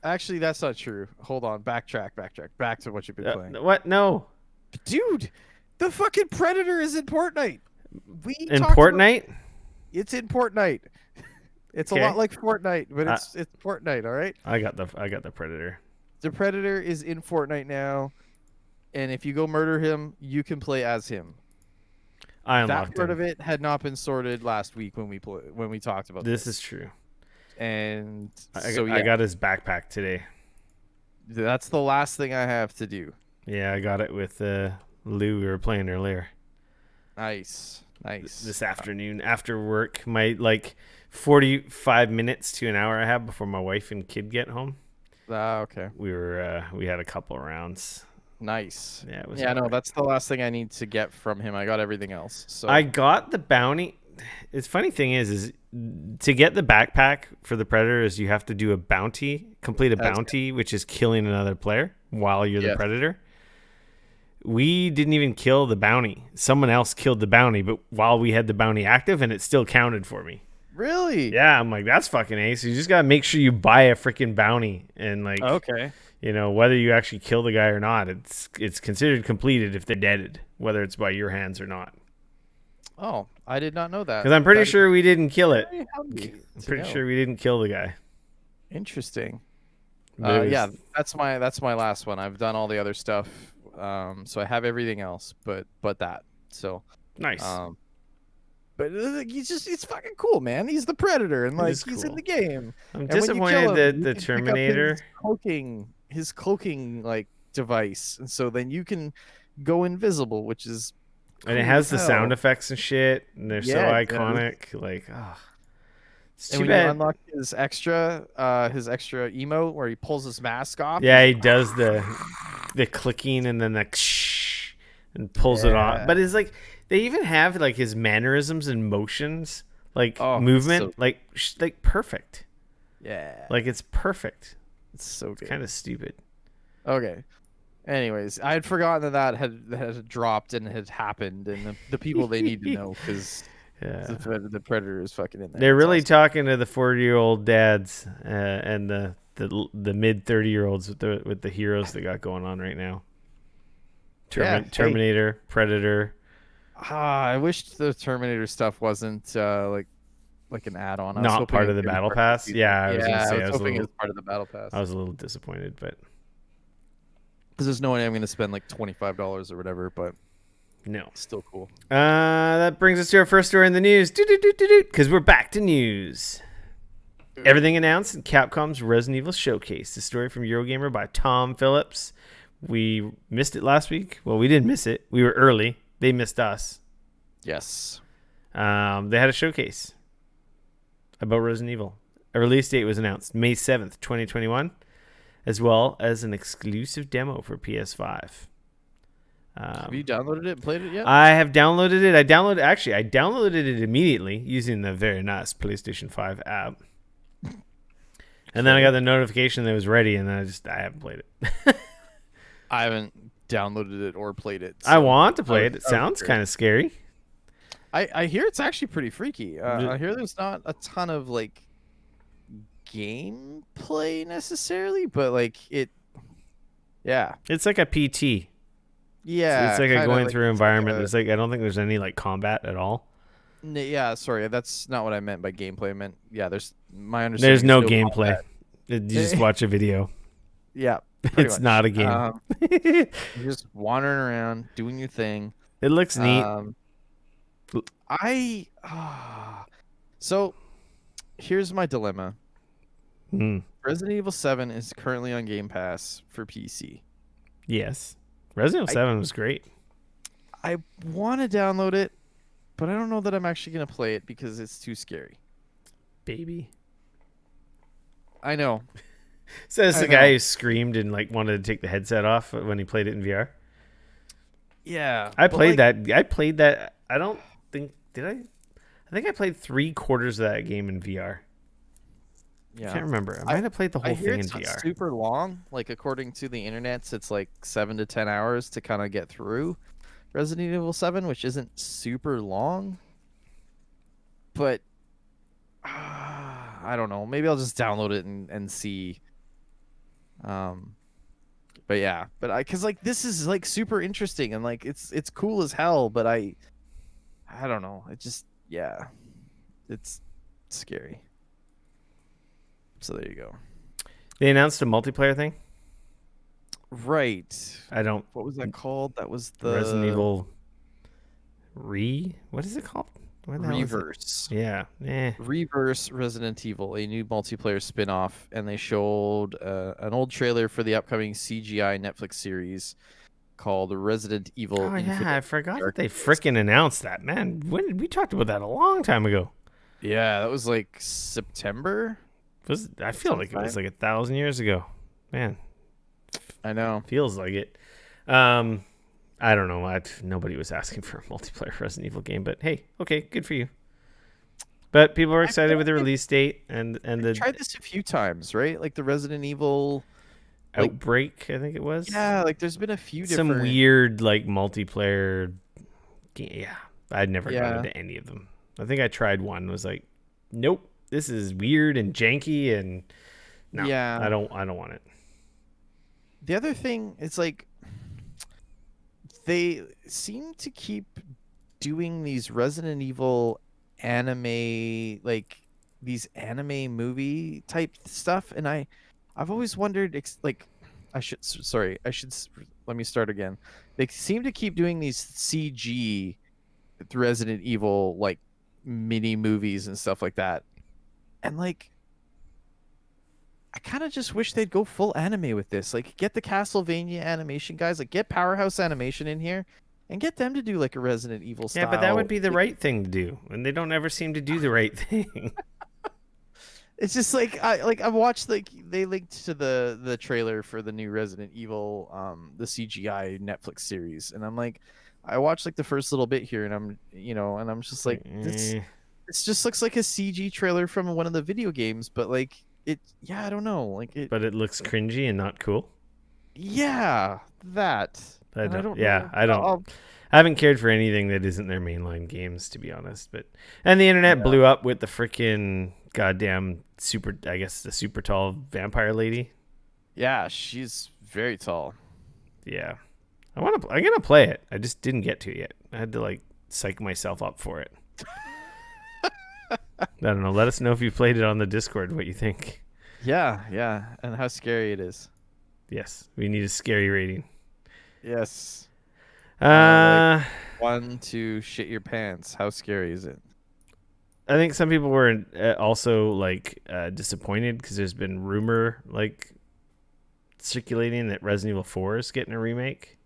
Actually, that's not true. Hold on. Backtrack. Back to what you've been playing. What? No. Dude, the fucking Predator is in Fortnite. We In talked about Fortnite? it's in Fortnite. It's Okay. a lot like Fortnite, but it's Fortnite, all right? I got the Predator. The Predator is in Fortnite now, and if you go murder him, you can play as him. I that unlocked part him. of it had not been sorted last week when we talked about This is true. and I, so I yeah, got his backpack today. that's the last thing I have to do. Yeah, I got it with Lou. We were playing earlier Nice. this afternoon after work. My 45 minutes to an hour I have before my wife and kid get home. Okay. We had a couple rounds. Nice. Yeah, it was Yeah, no, alright. that's the last thing I need to get from him. I got everything else. So I got the bounty. It's funny thing is to get the backpack for the predator is you have to do a bounty, complete a that's bounty, which is killing another player while you're the yes. predator. We didn't even kill the bounty. Someone else killed the bounty, but while we had the bounty active, and it still counted for me. Really? Yeah, I'm like, that's fucking ace. You just gotta make sure you buy a freaking bounty, and Okay. whether you actually kill the guy or not, it's considered completed if they're deaded, whether it's by your hands or not. Oh, I did not know that. Because I'm pretty That is sure we didn't kill it. very handy I'm to pretty know. sure we didn't kill the guy. Interesting. But it was Yeah, that's my last one. I've done all the other stuff. So I have everything else, but that. So, nice. but it's fucking cool, man. He's the predator, and It is he's cool. in the game. I'm And when you kill disappointed him, that you the can pick up Terminator. his cloaking device, and so then you can go invisible, which is And it cool has as the hell. sound effects and shit, and they're so Yeah, it does. iconic. It's And too when you bad. unlock his extra emote where he pulls his mask off, Yeah, he's he does the clicking and then the and pulls it off. Yeah. But it's like they even have his mannerisms and motions, Oh, movement, so perfect. yeah, It's perfect. it's so good. Kind of stupid. Okay. Anyways, I had forgotten that had dropped and had happened, and the people they need to know because Yeah. the predator is fucking in there. They're It's really awesome. talking to the 40-year-old dads and the mid 30-year-olds with the heroes they got going on right now. Yeah, hey. Terminator, Predator. I wished the Terminator stuff wasn't like an add-on. I was Not hoping part it of the was battle part of the pass. season. Yeah, I was gonna say I was hoping it was part of the battle pass. I was a little disappointed, but Because there's no way I'm going to spend like $25 or whatever, but no. still cool. That brings us to our first story in the news. Because we're back to news. Everything announced in Capcom's Resident Evil Showcase. The story from Eurogamer by Tom Phillips. We missed it last week. Well, we didn't miss it. We were early. They missed us. Yes. They had a showcase about Resident Evil. A release date was announced May 7th, 2021, as well as an exclusive demo for PS5. Have you downloaded it and played it yet? I have downloaded it. I downloaded it immediately using the very nice PlayStation 5 app. And then I got the notification that it was ready, and then I haven't played it. I haven't downloaded it or played it. I want to play it. It sounds kind of scary. I hear it's actually pretty freaky. I hear there's not a ton of gameplay necessarily, but yeah. It's like a PT. Yeah. It's like a going through environment. There's I don't think there's any combat at all. yeah, sorry, that's not what I meant by gameplay. I meant there's my understanding. There's no gameplay. You just watch a video. Yeah. It's much. Not a game. You're just wandering around doing your thing. It looks neat. So here's my dilemma. Mm. Resident Evil 7 is currently on Game Pass for PC. Yes. Resident Evil 7 was great. I want to download it, but I don't know that I'm actually going to play it because it's too scary. Baby. I know. Says the guy who screamed and wanted to take the headset off when he played it in VR. Yeah. I played that. I don't think did I? I think I played 3/4 of that game in VR. Yeah. I can't remember. I might have played the whole thing in it's VR. Super long. According to the internet, it's 7 to 10 hours to kind of get through Resident Evil 7, which isn't super long. But I don't know. Maybe I'll just download it and see. But yeah, because this is super interesting and it's cool as hell. But I don't know. It just it's scary. So there you go. They announced a multiplayer thing. Right. I don't. What was that called? That was the Resident Evil What is it called? What the hell is it? Reverse. Yeah. Reverse Resident Evil, a new multiplayer spin-off, and they showed an old trailer for the upcoming CGI Netflix series called Resident Evil Oh yeah, I Infinite forgot that they Darkness. frickin' announced that. Man, when did we talked about that a long time ago? Yeah, that was like September I feel like it was sometime. like 1,000 years ago. Man, I know. feels like it. Um, I don't know. Nobody was asking for a multiplayer Resident Evil game, but hey, okay, good for you. But people are I feel excited with like the release date and they've the tried this a few times, right? Like the Resident Evil, like Outbreak. I think it was yeah, like there's been a few some different. weird like multiplayer. Yeah, I'd never got Yeah, into any of them. I think I tried one. Was like, nope, this is weird and janky, and no, yeah. I don't want it. The other thing is like they seem to keep doing these Resident Evil anime, like these anime movie type stuff, and I've always wondered, like, I should let me start again. They seem to keep doing these CG Resident Evil like mini movies and stuff like that, and like I kind of just wish they'd go full anime with this. Like, get the Castlevania animation guys, like get Powerhouse Animation in here, and get them to do like a Resident Evil Yeah, but that would style. be the right thing to do, and they don't ever seem to do the right thing. It's just like I've watched, like they linked to the trailer for the new Resident Evil, the CGI Netflix series, and I'm like, I watched like the first little bit here, and I'm just It's like like, this just looks like a CG trailer from one of the video games, but like yeah, I don't know, like but it looks cringy and not cool. yeah, that, I and I don't. don't Yeah, know. I don't. I haven't cared for anything that isn't their mainline games, to be honest. But and the internet Yeah, blew up with the freaking goddamn super. I guess the super tall vampire lady. yeah, she's very tall. Yeah, I want to. I'm gonna play it. I just didn't get to it yet. I had to like psych myself up for it. I don't know. Let us know if you played it on the Discord. What you think? Yeah, yeah, and how scary it is. Yes, we need a scary rating. Yes. Like Uh, 1 to shit your pants. How scary is it? I think some people were also like disappointed because there's been rumor like circulating that Resident Evil 4 is getting a remake,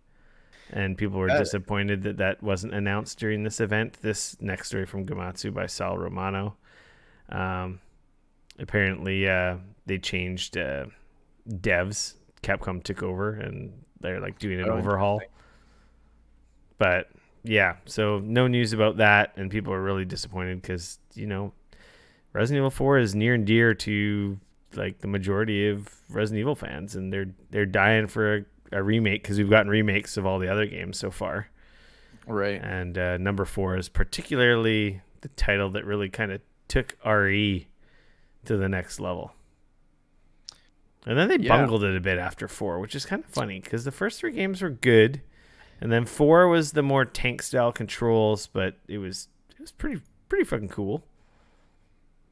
and people were That, disappointed that that wasn't announced during this event. This next story from Gamatsu by Sal Romano. Um, apparently, they changed devs. Capcom took over, and they're like doing an oh, overhaul. interesting. But yeah, so no news about that, and people are really disappointed because Resident Evil 4 is near and dear to like the majority of Resident Evil fans, and they're dying for a remake because we've gotten remakes of all the other games so far. Right. And number 4 is particularly the title that really kind of took RE to the next level. And then they Yeah. bungled it a bit after 4, which is kind of funny because the first 3 games were good, and then 4 was the more tank style controls, but it was pretty fucking cool.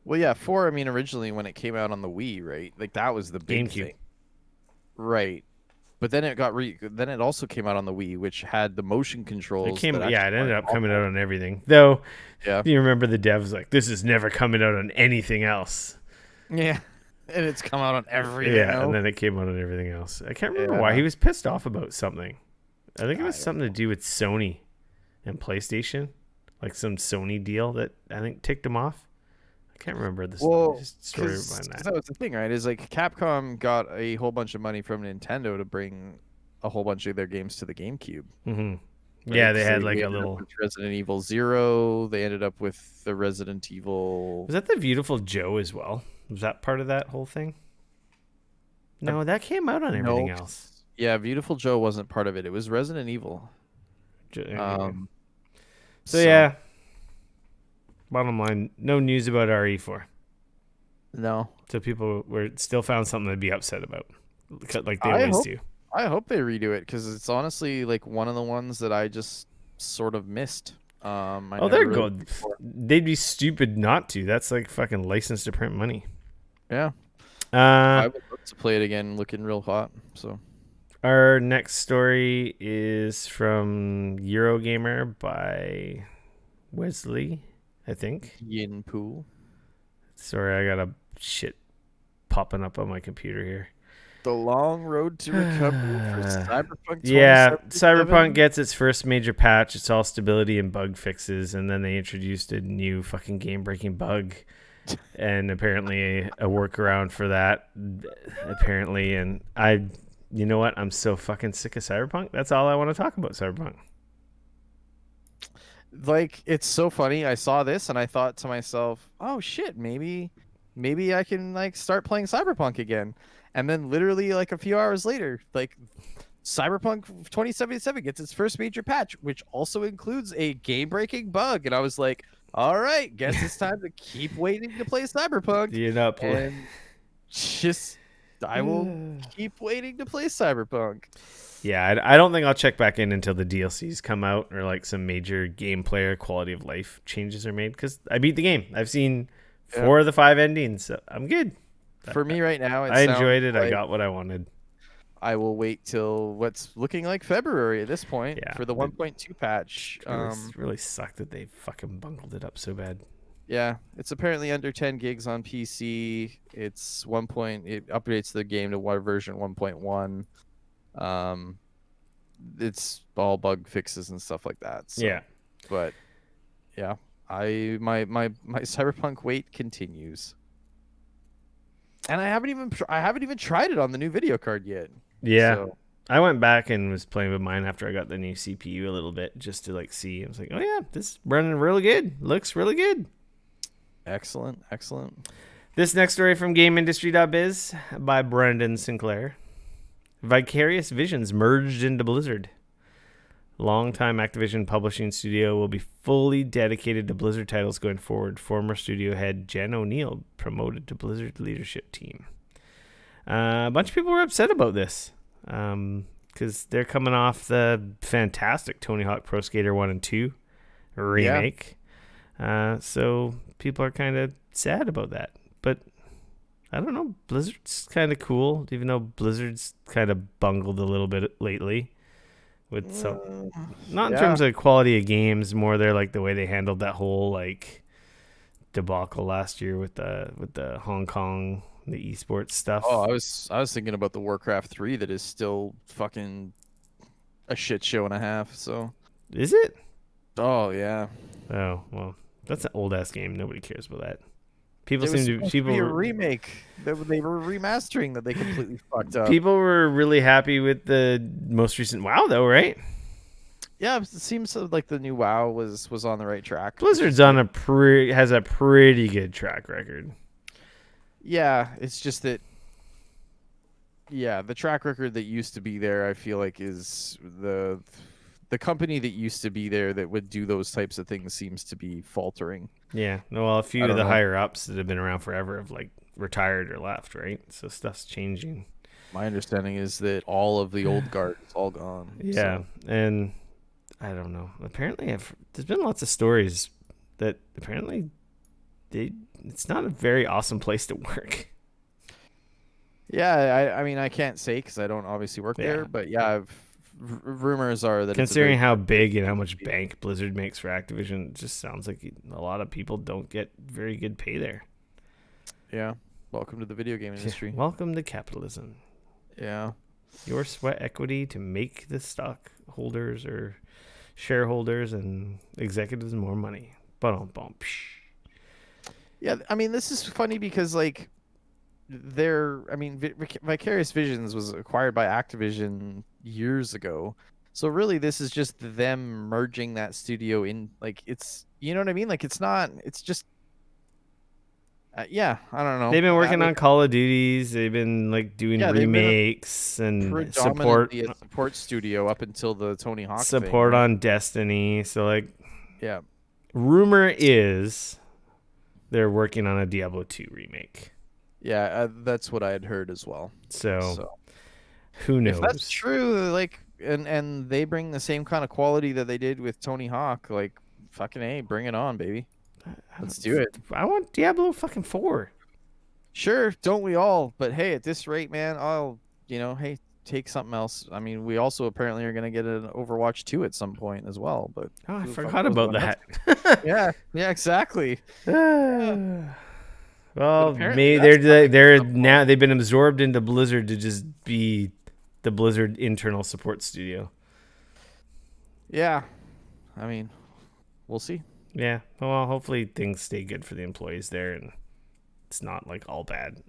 Well, yeah, 4, I mean, originally when it came out on the Wii, right? Like that was the big GameCube. thing. Right. But then then it also came out on the Wii, which had the motion controls that Yeah, actually it ended weren't up coming awful. out on everything. Though, Yeah. you remember the devs like, this is never coming out on anything else. Yeah. And it's come out on everything Yeah, and else. then it came out on everything else. I can't remember why Yeah. he was pissed off about something. I think it was I don't something to do with Sony and PlayStation, like some Sony deal that I think ticked him off. I can't remember the Well, story because behind that. that was the thing, right? Is like Capcom got a whole bunch of money from Nintendo to bring a whole bunch of their games to the GameCube, Mm-hmm. right? Yeah, they 'Cause had like we a ended up little. with Resident Evil Zero. They ended up with the Resident Evil. Was that the Beautiful Joe as well? Was that part of that whole thing? Uh, No, that came out on everything no, else. yeah, Beautiful Joe wasn't part of it. It was Resident Evil. Okay. Um, So so yeah, bottom line, no news about RE4. no, So people were still found something to be upset about, like they I always hope do. I hope they redo it because it's honestly like one of the ones that I just sort of missed. I Oh, never they're really good. paid for. They'd be stupid not to. That's like fucking license to print money. Yeah, Uh, I would love to play it again, looking real hot. So Our next story is from Eurogamer by Wesley, I think. Yin Pool. Sorry, I got a shit popping up on my computer here. The long road to recovery for Cyberpunk Yeah, Cyberpunk 2077. gets its first major patch. It's all stability and bug fixes, and then they introduced a new fucking game-breaking bug, and apparently a workaround for that. Apparently, and you know what? I'm so fucking sick of Cyberpunk. That's all I want to talk about. Cyberpunk. Like, it's so funny. I saw this and I thought to myself, "Oh shit, maybe I can like start playing Cyberpunk again." And then literally like a few hours later, like Cyberpunk 2077 gets its first major patch, which also includes a game-breaking bug. And I was like, "All right, guess it's time to keep waiting to play Cyberpunk." You know, And just I will keep waiting to play Cyberpunk. yeah, I don't think I'll check back in until the DLCs come out or like some major gameplay or quality of life changes are made because I beat the game. I've seen 4 of the 5 endings, so I'm good. For me right now, I enjoyed it. I like got what I wanted. I will wait till what's looking like February at this point Yeah, for the 1.2 patch. Really sucked that they fucking bungled it up so bad. Yeah, it's apparently under 10 gigs on PC. It's it updates the game to version 1.1. It's all bug fixes and stuff like that. So, Yeah. but yeah, my Cyberpunk wait continues. And I haven't even tried it on the new video card yet. Yeah. So, I went back and was playing with mine after I got the new CPU a little bit just to like see. I was like, oh yeah, this is running really good. Looks really good. excellent. This next story from GameIndustry.biz by Brendan Sinclair. Vicarious Visions merged into Blizzard. Longtime Activision publishing studio will be fully dedicated to Blizzard titles going forward. Former studio head Jen O'Neill promoted to Blizzard leadership team. A bunch of people were upset about this because they're coming off the fantastic Tony Hawk Pro Skater 1 and 2 remake. Yeah. So people are kind of sad about that. But I don't know. Blizzard's kind of cool, even though Blizzard's kind of bungled a little bit lately. With some, not in terms of quality of games, more they're like the way they handled that whole like debacle last year with the Hong Kong, the esports stuff. Oh, I was thinking about the Warcraft 3 that is still fucking a shit show and a half. So is it? Oh yeah. Oh well, that's an old ass game. Nobody cares about that. People It was seem to supposed to be a remake. They were remastering that they completely fucked up. People were really happy with the most recent WoW though, right? Yeah, it seems like the new WoW was on the right track. Blizzard's on has a pretty good track record. Yeah, it's just that. Yeah, the track record that used to be there, I feel like, is the company that used to be there that would do those types of things seems to be faltering. Yeah, well, a few of the higher ups that have been around forever have like retired or left, right? So stuff's changing. My understanding is that all of the old guard is all gone. Yeah, so. And I don't know. Apparently, there's been lots of stories that apparently it's not a very awesome place to work. Yeah, I mean, I can't say because I don't obviously work there, but yeah, rumors are that considering how big and how much bank Blizzard makes for Activision, it just sounds like a lot of people don't get very good pay there. Yeah, welcome to the video game industry. Welcome to capitalism. Yeah, your sweat equity to make the stockholders or shareholders and executives more money. Yeah, I mean, this is funny because like Vicarious Visions was acquired by Activision years ago. So really this is just them merging that studio in, like, it's, you know what I mean? Like, it's just yeah, I don't know. They've been working on Call of Duties. They've been like doing remakes and support studio up until the Tony Hawk support on Destiny. So like, yeah, rumor is they're working on a Diablo 2 remake. Yeah, that's what I had heard as well. So who knows? If that's true, like, and they bring the same kind of quality that they did with Tony Hawk, like, fucking A, bring it on, baby. Let's do it. I want Diablo fucking 4. Sure, don't we all? But hey, at this rate, man, hey, take something else. I mean, we also apparently are going to get an Overwatch 2 at some point as well, but Oh, I who the fuck forgot knows about when that's that. yeah, exactly. Yeah. But Well, apparently maybe that's coming at they're some point. now they've been absorbed into Blizzard to just be the Blizzard internal support studio. Yeah. I mean, we'll see. Yeah. Well, hopefully things stay good for the employees there and it's not like all bad.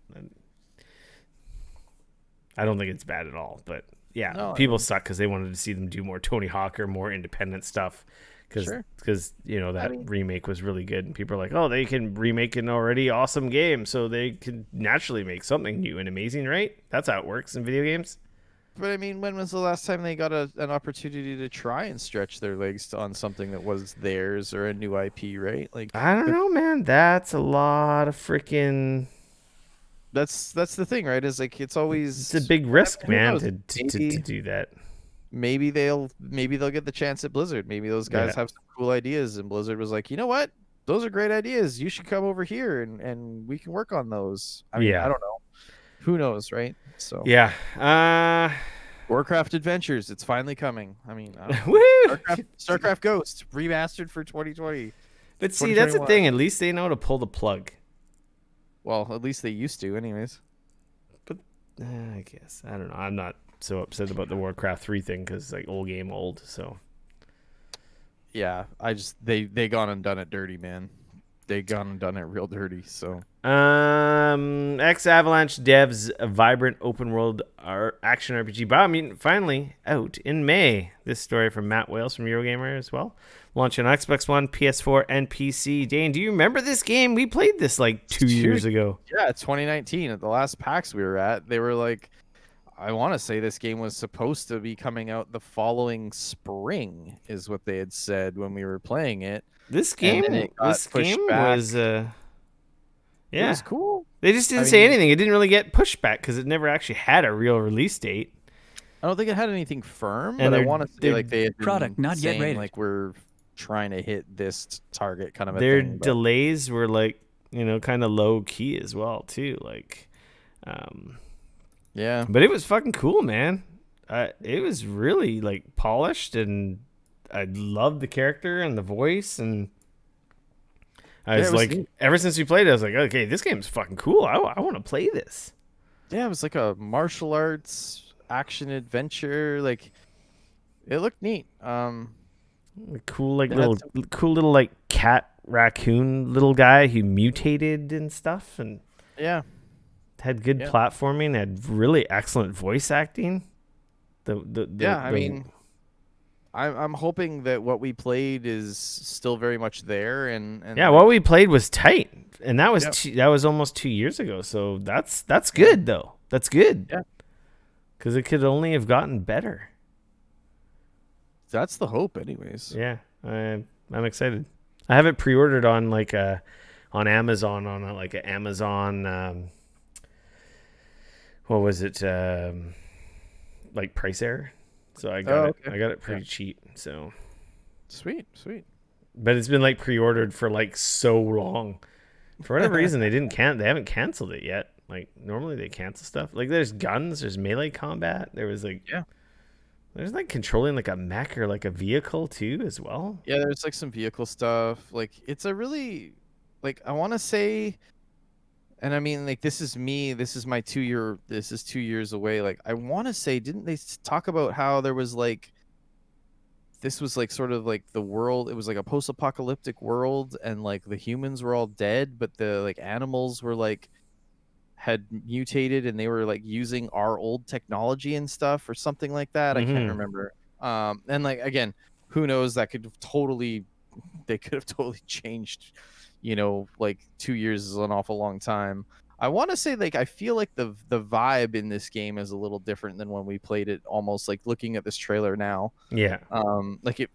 I don't think it's bad at all, but yeah, No, I people mean, suck because they wanted to see them do more Tony Hawk or more independent stuff. sure. Because you know I that mean, remake was really good, and people are like, "Oh, they can remake an already awesome game, so they can naturally make something new and amazing, right?" That's how it works in video games. but I mean, when was the last time they got an opportunity to try and stretch their legs on something that was theirs or a new IP, right? Like I don't know, man. That's a lot of freaking. that's the thing, right? Is like it's It's a always big I risk, mean, who man, knows? to do that. Maybe they'll get the chance at Blizzard. Maybe those Yeah, guys have some cool ideas, and Blizzard was like, you know what? Those are great ideas. You should come over here and we can work on those. I mean, I yeah, don't know. Who knows, right? So yeah. Warcraft Adventures, it's finally coming. I mean, I don't know. Woo! StarCraft Ghost remastered for 2020, But see, that's the 2021. thing. At least they know to pull the plug. Well, at least they used to, anyways. But I guess I don't know. I'm not so upset about the Warcraft 3 thing because like old game old. So Yeah, I just they gone and done it dirty, man. They gone and done it real dirty. So Ex Avalanche devs a vibrant open world action RPG Biomutant finally out in May. This story from Matt Wales from Eurogamer as well. Launching on Xbox One, PS4, and PC. Dane, do you remember this game? We played this like 2 years ago. yeah, 2019 at the last PAX we were at. They were like, I want to say this game was supposed to be coming out the following spring, is what they had said when we were playing it. This And then it game, got this pushed game back. was It yeah. was cool. They just I didn't say mean, anything. It didn't really get pushed back because it never actually had a real release date. I don't think it had anything firm, And but I their want to say their like they had been Product not yet saying rated. like we're trying to hit this target kind of a their thing. But delays were like kind of low key as well too. Like, yeah, but it was fucking cool, man. It was really like polished, and I loved the character and the voice, and I Yeah, was it was like, neat. ever since we played it, I was like, okay, this game's fucking cool. I want to play this. yeah, it was like a martial arts action adventure. Like it looked neat. Cool, like It had cool little like cat raccoon little guy who mutated and stuff, and yeah, had good Yeah. platforming, had really excellent voice acting. I mean, I'm hoping that what we played is still very much there, and yeah, like, what we played was tight, and that was Yep. that was almost 2 years ago. So that's good though. That's good. Yeah. Because it could only have gotten better. that's the hope, anyways. Yeah, I'm excited. I have it pre-ordered on like on Amazon on like an Amazon. What was it? Like price error. So I got it. Okay. I got it pretty cheap. So, Sweet. but it's been like pre-ordered for like so long. For whatever reason, they haven't canceled it yet. Like normally they cancel stuff. Like there's guns, there's melee combat. There's like controlling like a mech or like a vehicle too as well. Yeah, there's like some vehicle stuff. Like it's a really like I want to say and I mean like this is me, this is my 2 year this is 2 years away. Like I want to say didn't they talk about how there was like this was like sort of like the world it was like a post-apocalyptic world and like the humans were all dead but the like animals were like had mutated and they were like using our old technology and stuff or something like that. I can't Mhm. remember. And like again, who knows? That could have totally, they could have totally changed. Like 2 years is an awful long time. I want to say like I feel like the vibe in this game is a little different than when we played it. Almost like looking at this trailer now, Yeah. like it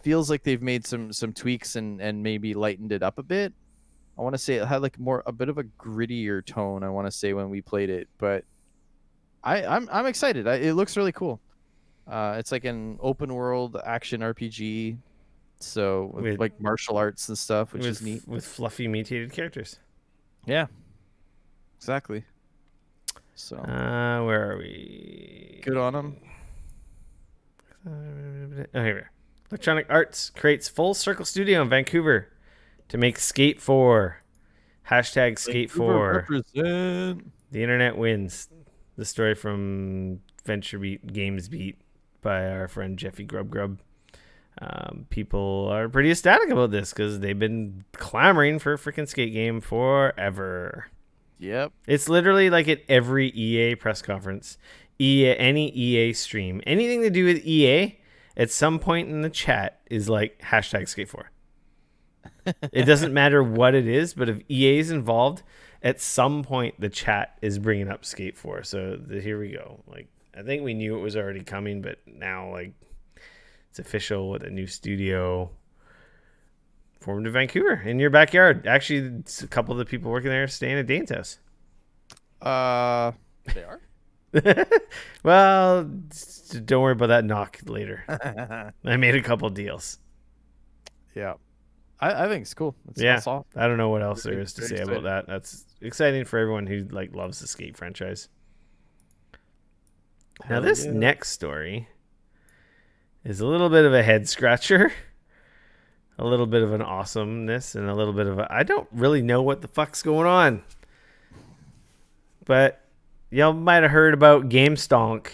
feels like they've made some tweaks and maybe lightened it up a bit. I want to say it had like a bit of a grittier tone. I want to say when we played it, but I'm excited. It looks really cool. It's like an open world action RPG, so with like martial arts and stuff, which is neat. With fluffy mutated characters. Yeah, exactly. So Where are we? good on them. Oh, here we are. Electronic Arts creates Full Circle Studio in Vancouver to make Skate 4. Hashtag Skate Vancouver 4. represent. The internet wins. The story from VentureBeat, GamesBeat by our friend Jeffy Grub Grub. People are pretty ecstatic about this because they've been clamoring for a freaking skate game forever. Yep. It's literally like at every EA press conference, any EA stream, anything to do with EA, at some point in the chat is like hashtag Skate4. It doesn't matter what it is, but if EA is involved, at some point the chat is bringing up Skate4. So here we go. Like, I think we knew it was already coming, but now like it's official with a new studio formed in Vancouver in your backyard. Actually, a couple of the people working there are staying at Dane's house. They are. Well, don't worry about that knock later. I made a couple deals. Yeah. I think it's cool. That's I don't know what else there is to say exciting. about that. That's exciting for everyone who like loves the skate franchise. Now this next story is a little bit of a head scratcher, a little bit of an awesomeness, and a little bit of I don't really know what the fuck's going on. But y'all might have heard about GameStonk,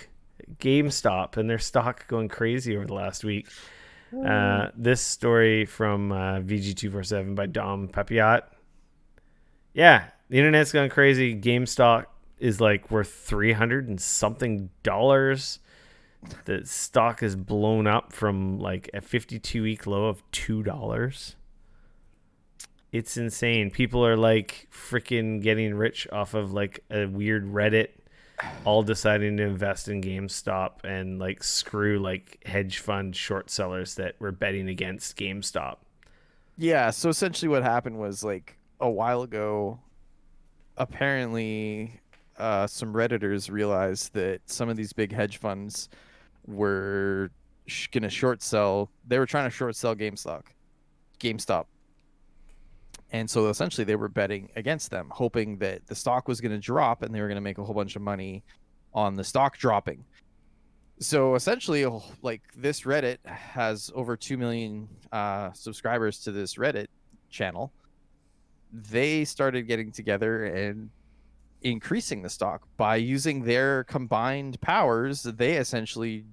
GameStop, and their stock going crazy over the last week. This story from VG247 by Dom Papiat. Yeah, the internet's gone crazy. GameStop is like worth $300 and something. The stock is blown up from like a 52-week low of $2. It's insane. People are like freaking getting rich off of like a weird Reddit, all deciding to invest in GameStop and like screw like hedge fund short sellers that were betting against GameStop. Yeah, so essentially what happened was like a while ago, apparently some Redditors realized that some of these big hedge funds were going to short sell. They were trying to short sell GameStop. And so essentially they were betting against them, hoping that the stock was going to drop and they were going to make a whole bunch of money on the stock dropping. So essentially, like, this Reddit has over 2 million subscribers to this Reddit channel. They started getting together and increasing the stock by using their combined powers. They essentially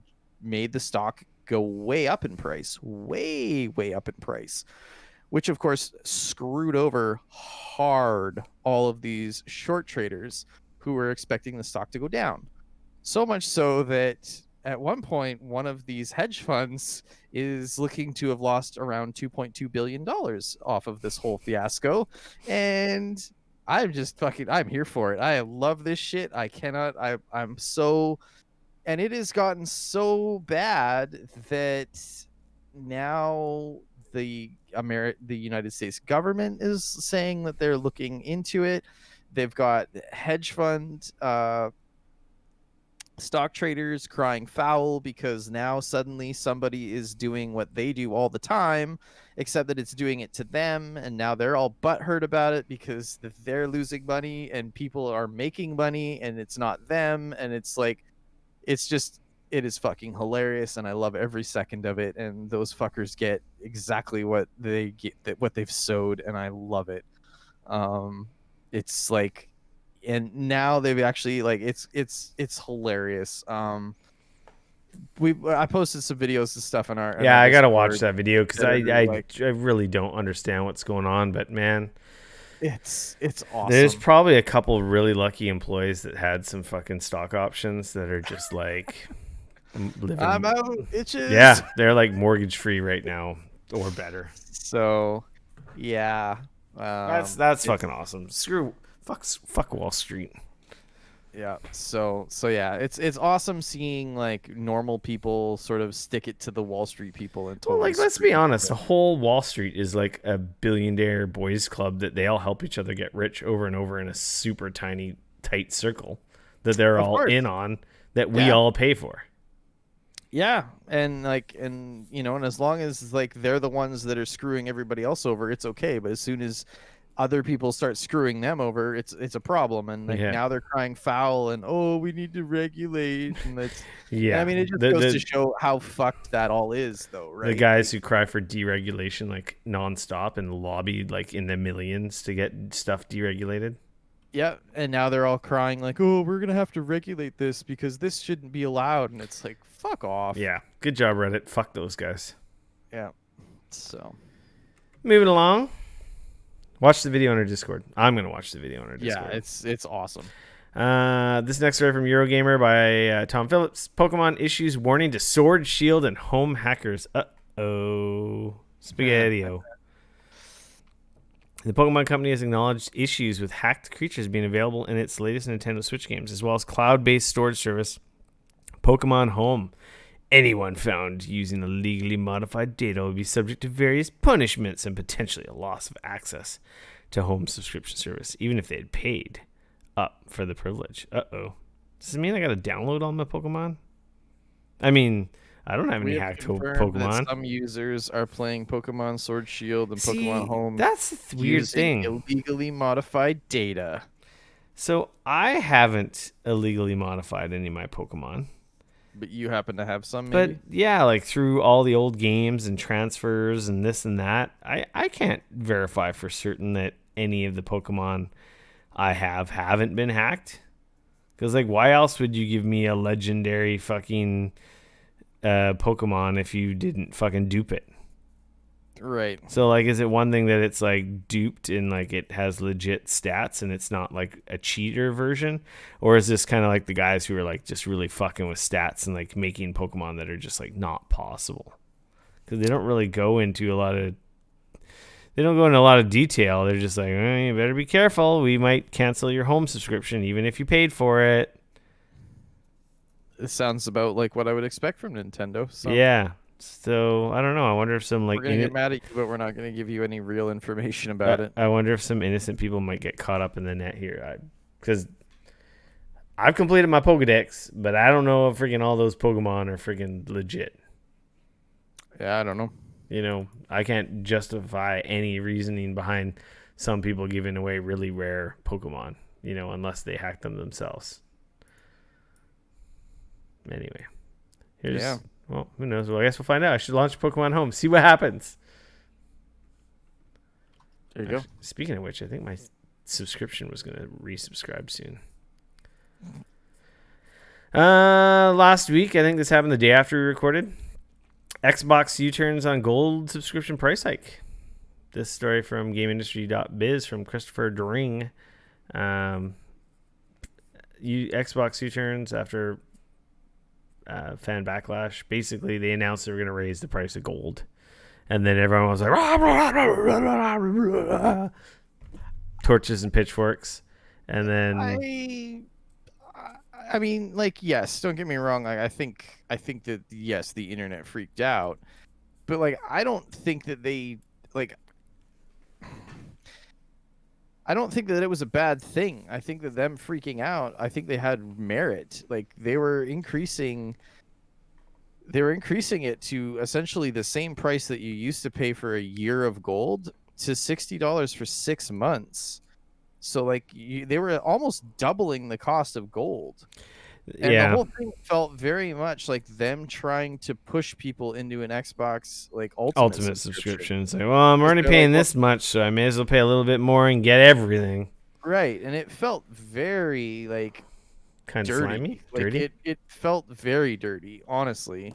made the stock go way up in price, way up in price, which of course screwed over hard all of these short traders who were expecting the stock to go down. So much so that at one point, one of these hedge funds is looking to have lost around $2.2 billion off of this whole fiasco. And I'm here for it. I love this shit. I'm so, and it has gotten so bad that now the United States government is saying that they're looking into it. They've got hedge fund stock traders crying foul because now suddenly somebody is doing what they do all the time, except that it's doing it to them, and now they're all butthurt about it because they're losing money and people are making money and it's not them. And it's like, it is fucking hilarious, and I love every second of it. And those fuckers get exactly what what they've sowed, and I love it. It's like, and now they've actually, like, it's hilarious. I posted some videos and stuff in our I gotta Discord watch that video because I really don't understand what's going on. But man, it's awesome. There's probably a couple really lucky employees that had some fucking stock options that are just like living. I'm out itches. Yeah, they're like mortgage free right now or better. So yeah, that's fucking awesome. Fuck Wall Street. Yeah. So yeah, it's awesome seeing like normal people sort of stick it to the Wall Street people and totally. Well, like, let's be honest, the whole Wall Street is like a billionaire boys club that they all help each other get rich over and over in a super tiny tight circle that they're all in on that we all pay for. Yeah, and and as long as like they're the ones that are screwing everybody else over, it's okay. But as soon as other people start screwing them over, it's a problem. And like Yeah. now they're crying foul and oh, we need to regulate, and I Yeah. mean, it just The goes to the show how fucked that all is, though, the right? guys Like, who cry for deregulation like nonstop and lobbied like in the millions to get stuff deregulated. yeah, and now they're all crying like, oh, we're gonna have to regulate this because this shouldn't be allowed, and it's like, fuck off. Yeah. Good job, Reddit. Fuck those guys. Yeah. So Moving along. Watch the video on our Discord. I'm gonna watch the video on our yeah, Discord. it's awesome. This next story from Eurogamer by Tom Phillips. Pokemon issues warning to Sword, Shield, and home hackers. Spaghetti-O. The Pokemon Company has acknowledged issues with hacked creatures being available in its latest Nintendo Switch games, as well as cloud-based storage service Pokemon Home. Anyone found using illegally modified data will be subject to various punishments and potentially a loss of access to Home subscription service, even if they had paid up for the privilege. Does it mean I gotta download all my Pokemon? I mean, I don't have any hacked confirmed that Pokemon. some users are playing Pokemon Sword Shield and See, Pokemon Home that's the weird using thing. illegally modified data. So I haven't illegally modified any of my Pokemon. But you happen to have some, maybe? But yeah, like through all the old games and transfers and this and that, I can't verify for certain that any of the Pokemon I haven't been hacked. Because like, why else would you give me a legendary fucking Pokemon if you didn't fucking dupe it? Right. So like, is it one thing that it's like duped and like it has legit stats and it's not like a cheater version, or is this kind of like the guys who are like just really fucking with stats and like making Pokemon that are just like not possible? Because they don't really go into a lot of detail. They're just like, you better be careful. We might cancel your Home subscription even if you paid for it. It sounds about like what I would expect from Nintendo. So Yeah. So I don't know. I wonder if some like we're gonna get mad at you, but we're not gonna give you any real information about it. I wonder if some innocent people might get caught up in the net here. Because I've completed my Pokedex, but I don't know if freaking all those Pokemon are freaking legit. Yeah, I don't know. You know, I can't justify any reasoning behind some people giving away really rare Pokemon, you know, unless they hack them themselves. Anyway, well, who knows? Well, I guess we'll find out. I should launch Pokemon Home, see what happens. There you go. Speaking of which, I think my subscription was going to resubscribe soon. Last week, I think this happened the day after we recorded. Xbox U-turns on gold subscription price hike. This story from GameIndustry.biz from Christopher Dring. Xbox U-turns after fan backlash. Basically, they announced they were going to raise the price of gold. And then everyone was like, rah, rah, rah, rah, rah, rah, torches and pitchforks. And then I mean, like, yes, don't get me wrong. Like, I think that yes, the internet freaked out, but like, I don't think that I don't think that it was a bad thing. I think that them freaking out, I think they had merit. Like, they were increasing it to essentially the same price that you used to pay for a year of gold to $60 for 6 months. So like they were almost doubling the cost of gold. And the whole thing felt very much like them trying to push people into an Xbox like ultimate subscription. It's like, well, I'm already paying this much, so I may as well pay a little bit more and get everything. Right, and it felt very like kind of slimy, dirty. Like, it felt very dirty, honestly.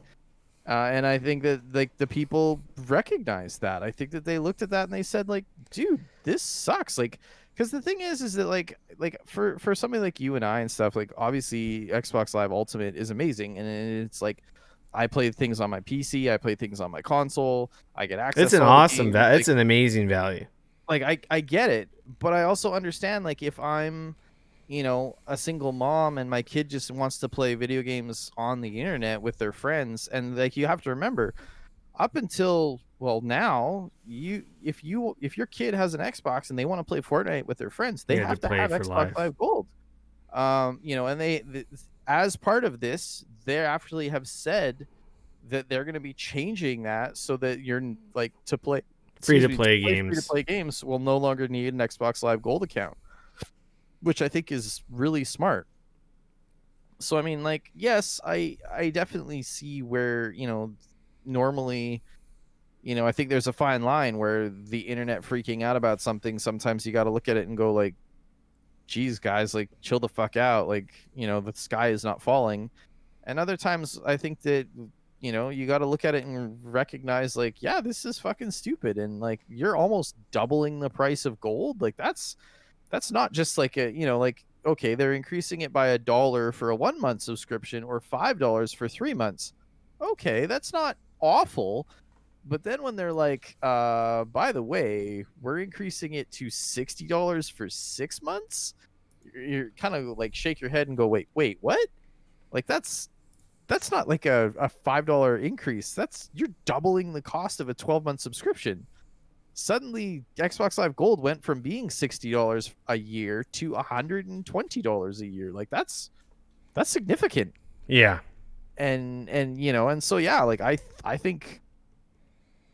And I think that like the people recognized that. I think that they looked at that and they said like, dude, this sucks. Like, because the thing is that like for somebody like you and I and stuff, like obviously Xbox Live Ultimate is amazing, and it's like I play things on my PC, I play things on my console, I get access. It's an awesome value. It's an amazing value. Like I get it, but I also understand like if I'm, you know, a single mom and my kid just wants to play video games on the internet with their friends, and like you have to remember, up until now, if your kid has an Xbox and they want to play Fortnite with their friends, they have to have Xbox Live Gold. You know, and as part of this, they actually have said that they're going to be changing that so that you're like to play Free to excuse me, to play play free to games. play games will no longer need an Xbox Live Gold account, which I think is really smart. So I mean, like, yes, I definitely see where, normally, I think there's a fine line where the internet freaking out about something, sometimes you got to look at it and go like, geez, guys, like, chill the fuck out. Like, the sky is not falling. And other times I think that, you got to look at it and recognize, like, yeah, this is fucking stupid. And like, you're almost doubling the price of gold. Like, that's not just like like, okay, they're increasing it by $1 for a 1 month subscription or $5 for 3 months. Okay, that's not awful. But then when they're like, by the way, we're increasing it to $60 for 6 months, you're kind of like shake your head and go, wait, what? Like, that's not like a $5 increase. That's, you're doubling the cost of a 12-month subscription. Suddenly Xbox Live Gold went from being $60 a year to $120 a year. Like, that's significant. Yeah. And so yeah, like, I think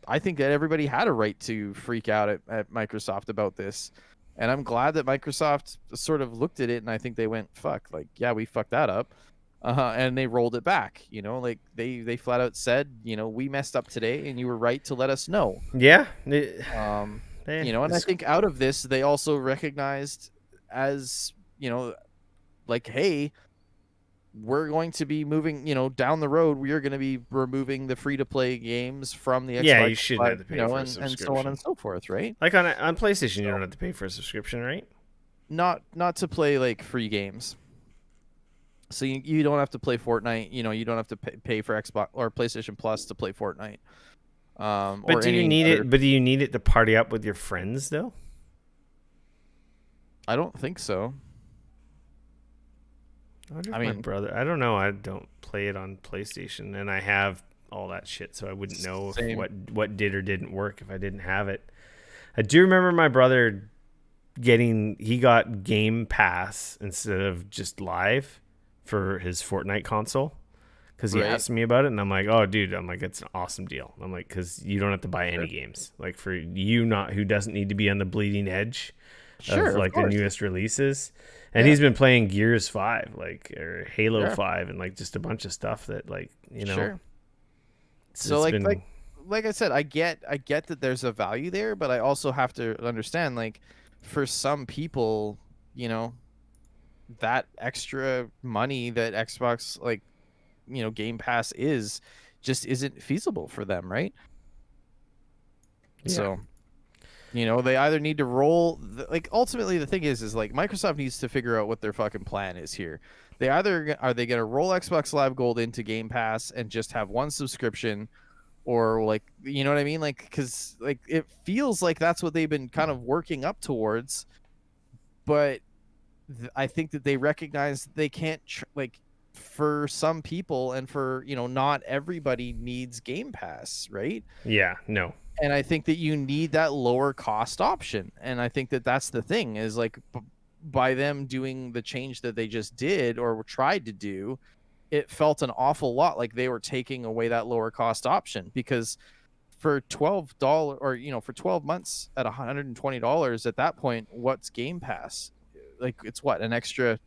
that everybody had a right to freak out at Microsoft about this. And I'm glad that Microsoft sort of looked at it, and I think they went, fuck, like, yeah, we fucked that up. And they rolled it back, like they flat out said, we messed up today and you were right to let us know. Yeah. And I think out of this, they also recognized as, like, hey, we're going to be moving, down the road. We are going to be removing the free to play games from the Xbox. Yeah, you shouldn't have to pay for a and subscription. so on and so forth, right? Like on PlayStation, you don't have to pay for a subscription, right? Not to play like free games. So you don't have to play Fortnite. You don't have to pay for Xbox or PlayStation Plus to play Fortnite. But do you need it? But do you need it to party up with your friends though? I don't think so. I mean, my brother. I don't know. I don't play it on PlayStation, and I have all that shit, so I wouldn't know what did or didn't work if I didn't have it. I do remember my brother he got Game Pass instead of just Live for his Fortnite console because he asked me about it, and I'm like, oh, dude, I'm like, it's an awesome deal. I'm like, because you don't have to buy any games. Like, for you, who doesn't need to be on the bleeding edge of like the newest releases. And he's been playing Gears 5, like, or Halo 5, and like just a bunch of stuff that, like, So like I said, I get that there's a value there, but I also have to understand, like, for some people, that extra money that Xbox, like, Game Pass just isn't feasible for them, right? Yeah. So, they either need to roll, like, ultimately the thing is like, Microsoft needs to figure out what their fucking plan is here. Are they going to roll Xbox Live Gold into Game Pass and just have one subscription, or, like, you know what I mean? Like, because, like, it feels like that's what they've been kind of working up towards, but I think that they recognize they can't like, for some people and for, not everybody needs Game Pass, right? Yeah, no. And I think that you need that lower cost option. And I think that that's the thing is, like, by them doing the change that they just did or tried to do, it felt an awful lot like they were taking away that lower cost option, because for $12 or, for 12 months at $120 at that point, what's Game Pass? Like, it's what, an extra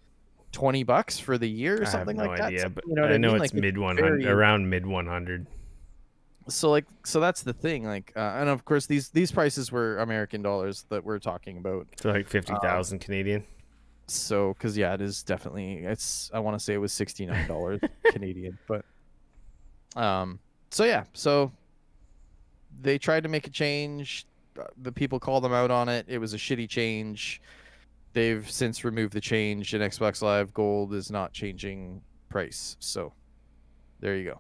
$20 for the year or something like that? I have no idea, but I know mean? it's like, mid 100, around mid 100. So that's the thing, like, and of course these prices were American dollars that we're talking about, so like 50,000 Canadian. So because it is definitely, I want to say it was $69 Canadian, but so they tried to make a change. The people called them out on it. It was a shitty change. They've since removed the change, and Xbox Live Gold is not changing price. So there you go.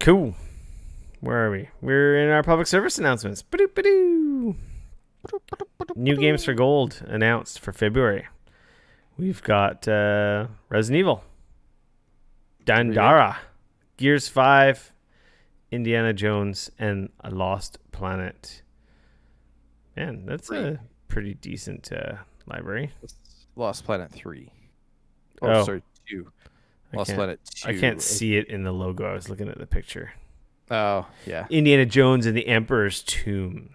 Cool. Where are we? We're in our public service announcements. Ba-doo. New games for Gold announced for February. We've got Resident Evil, Dandara, Gears 5, Indiana Jones, and A Lost Planet. Man, that's a pretty decent library. Lost Planet 3. Oh, sorry, 2. Lost Planet 2. I can't see it in the logo. I was looking at the picture. Oh yeah. Indiana Jones and the Emperor's Tomb,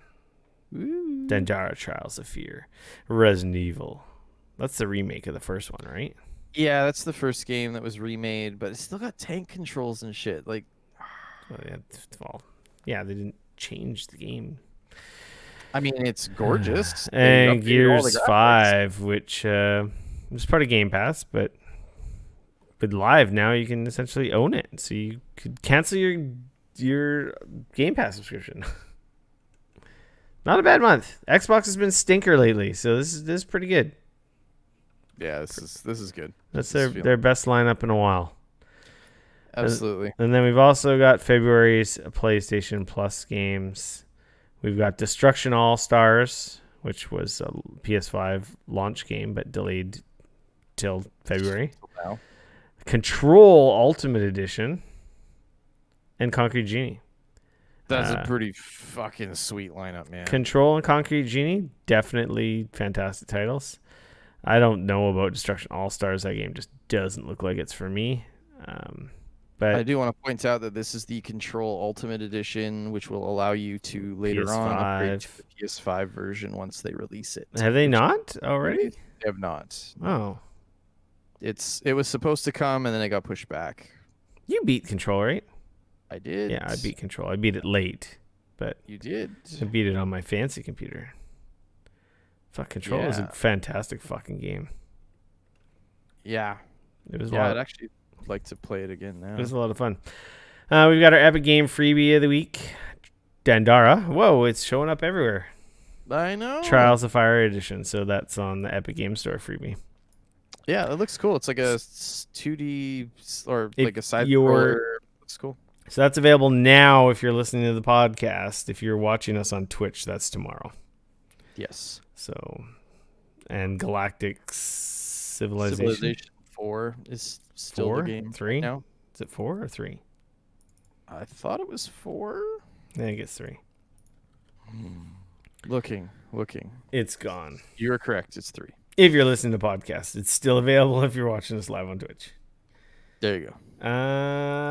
Ooh. Dandara Trials of Fear, Resident Evil. That's the remake of the first one, right? Yeah, that's the first game that was remade, but it's still got tank controls and shit. Like, Well, yeah, they didn't change the game. I mean, it's gorgeous. They And updated all the Gears graphics. 5, which was part of Game Pass, but with Live now you can essentially own it. So you could cancel your Game Pass subscription. Not a bad month. Xbox has been stinker lately, so this is pretty good. Yeah, this is good. That's This is their best lineup in a while. absolutely. And then we've also got February's PlayStation Plus games. We've got Destruction All Stars, which was a PS5 launch game but delayed till February. Wow. Control Ultimate Edition and Concrete Genie. That's a pretty fucking sweet lineup, man. Control and Concrete Genie, definitely fantastic titles. I don't know about Destruction All Stars. That game just doesn't look like it's for me. But I do want to point out that this is the Control Ultimate Edition, which will allow you to later on upgrade to the PS5 version once they release it. Have they not already? They have not. Oh. It was supposed to come and then it got pushed back. You beat Control, right? I did. Yeah, I beat Control. I beat it late, but You did. I beat it on my fancy computer. Fuck, Control was a fantastic fucking game. Yeah. It was I'd actually like to play it again now. It was a lot of fun. We've got our Epic Game freebie of the week, Dandara. Whoa, it's showing up everywhere. I know. Trials of Fire Edition. So that's on the Epic Game Store freebie. Yeah, it looks cool. It's like a 2D or If like a side you're- scroller. Looks cool. So that's available now if you're listening to the podcast. If you're watching us on Twitch, that's tomorrow. Yes. So, and Galactic Civilization 4 is still 4, the game 3. now. Is it 4 or 3? I thought it was 4. I think it's 3. Looking. It's gone. You are correct. It's 3. If you're listening to podcasts, it's still available if you're watching us live on Twitch. There you go.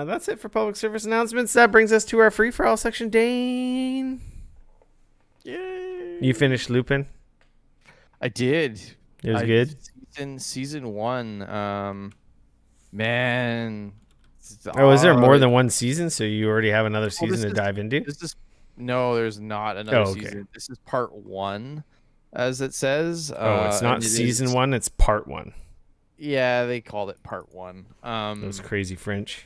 That's it for public service announcements. That brings us to our free for all section. Dane, Yay! you finished Lupin. I did. It was good. Season 1. Man. Oh, is there more than one season? So you already have another season to is- dive into? No, there's not another Oh, okay. season. This is part 1, as it says. Oh, it's not and it season is- 1. It's part 1. Yeah, they called it part 1. Those crazy French.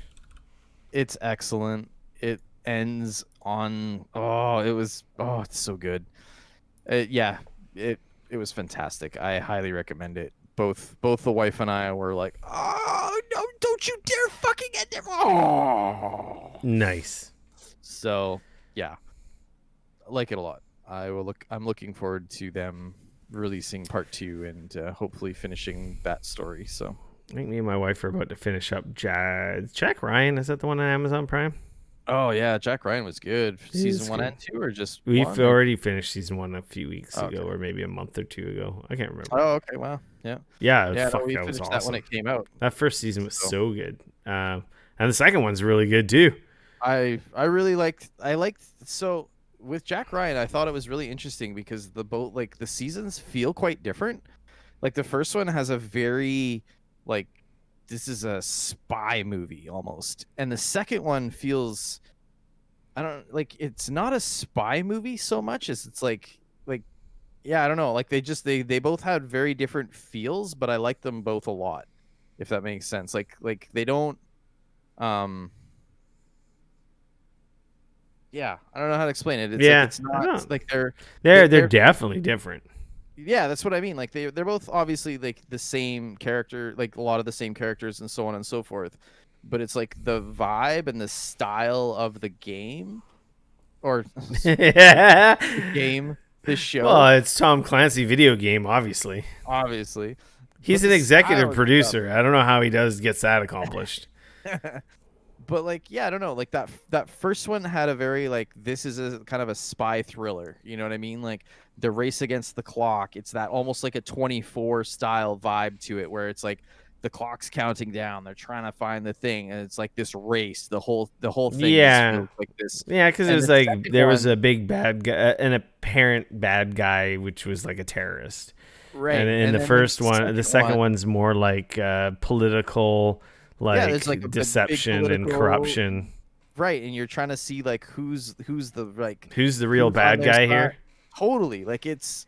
It's excellent. It ends on it's so good. It was fantastic. I highly recommend it. Both the wife and I were like, "Oh, no, don't you dare fucking end it." Oh. Nice. So, yeah. I like it a lot. I'm looking forward to them releasing part 2 and hopefully finishing that story. So, I think me and my wife are about to finish up Jack Ryan. Is that the one on Amazon Prime? oh yeah, Jack Ryan was good. Season 1 good. and 2 or just We've 1? already finished season 1 a few weeks Okay. ago, or maybe a month or two ago. I can't remember. Oh, okay, wow. Yeah. Yeah, Yeah, fuck, we that was finished awesome. that when it came out. That first season was so good. And the second one's really good too. I really liked so with Jack Ryan, I thought it was really interesting because the seasons feel quite different. Like the first one has a very like this is a spy movie almost. And the second one feels it's not a spy movie so much as it's like yeah, I don't know. Like they both had very different feels, but I like them both a lot, if that makes sense. Like they don't yeah, I don't know how to explain it. It's Yeah, like it's not like They're definitely different. yeah, that's what I mean. Like they're both obviously like the same character, like a lot of the same characters and so on and so forth. But it's like the vibe and the style of the game or game, the show. Well, it's Tom Clancy video game, obviously. Obviously. He's But an the executive style is producer. I don't know how he gets that accomplished. But like yeah, I don't know, like that first one had a very like this is a kind of a spy thriller, you know what I mean? Like the race against the clock, it's that almost like a 24 style vibe to it where it's like the clock's counting down. They're trying to find the thing, and it's like this race. The whole thing just Yeah. feels like this. Yeah, because it And was the like second there was a one, big bad guy, an apparent bad guy, which was like a terrorist. And right? in And the then the first one, the second second one, one's more like political, yeah, there's like like a big deception and political, corruption. right? And you're trying to see like who's the like Who's the real who's on bad their guy side. here? Totally, like it's.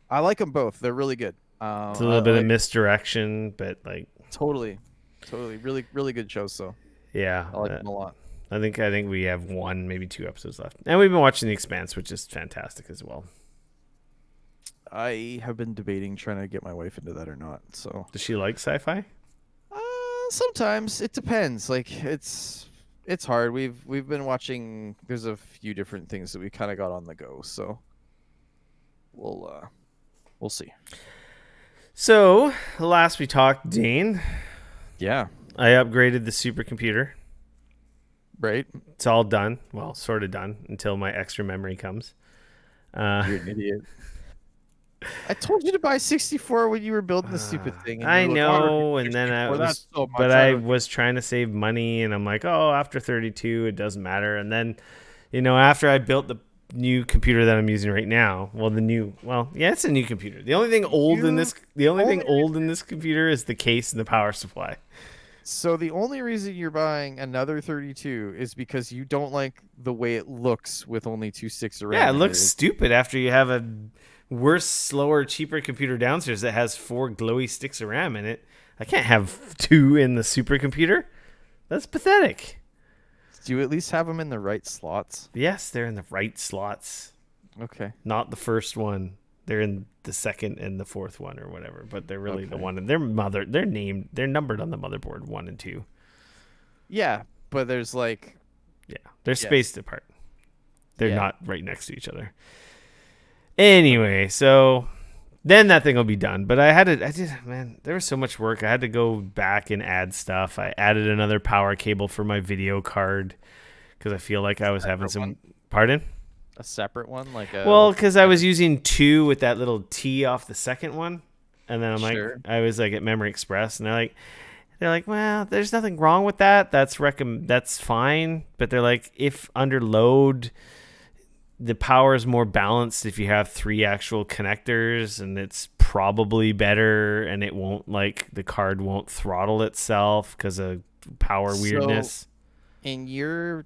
I like them both. They're really good. It's a little bit of Like misdirection, but like, totally, really good shows. So yeah, I like them a lot. I think we have one, maybe two episodes left, and we've been watching The Expanse, which is fantastic as well. I have been debating trying to get my wife into that or not. So Does she like sci-fi? sometimes it depends. Like it's hard. We've been watching. There's a few different things that we kind of got on the go. So we'll see. So last we talked, Dane, Yeah. I upgraded the supercomputer. Right. It's all done. Well, sort of done until my extra memory comes. You're an idiot. I told you to buy 64 when you were building the stupid thing, and I you're like, "Oh, I don't know, need and then I 64. was, That's so much." but I was trying to save money, and I'm like, oh, after 32, it doesn't matter. And then, after I built the new computer that I'm using right now, it's a new computer. The only thing old in this computer is the case and the power supply. So the only reason you're buying another 32 is because you don't like the way it looks with only 2 sticks of RAM. Yeah, it looks stupid after you have a worse, slower, cheaper computer downstairs that has 4 glowy sticks of RAM in it. I can't have 2 in the supercomputer. That's pathetic. Do you at least have them in the right slots? Yes, they're in the right slots. Okay. Not the first one. They're in the second and the fourth one or whatever, but they're really the Okay. one. And they're numbered on the motherboard 1 and 2. Yeah, but there's like, Yeah, they're Yes. spaced apart. They're Yeah. not right next to each other. Anyway, so then that thing will be done. But there was so much work. I had to go back and add stuff. I added another power cable for my video card because I feel like I was having some. one? Pardon? a separate one, like a Well, because I was using 2 with that little T off the second one, and then Sure. I was like at Memory Express, and they're like, well, there's nothing wrong with that. That's fine. But they're like, if under load, the power is more balanced if you have 3 actual connectors, and it's probably better, and it won't the card won't throttle itself because of power weirdness. In you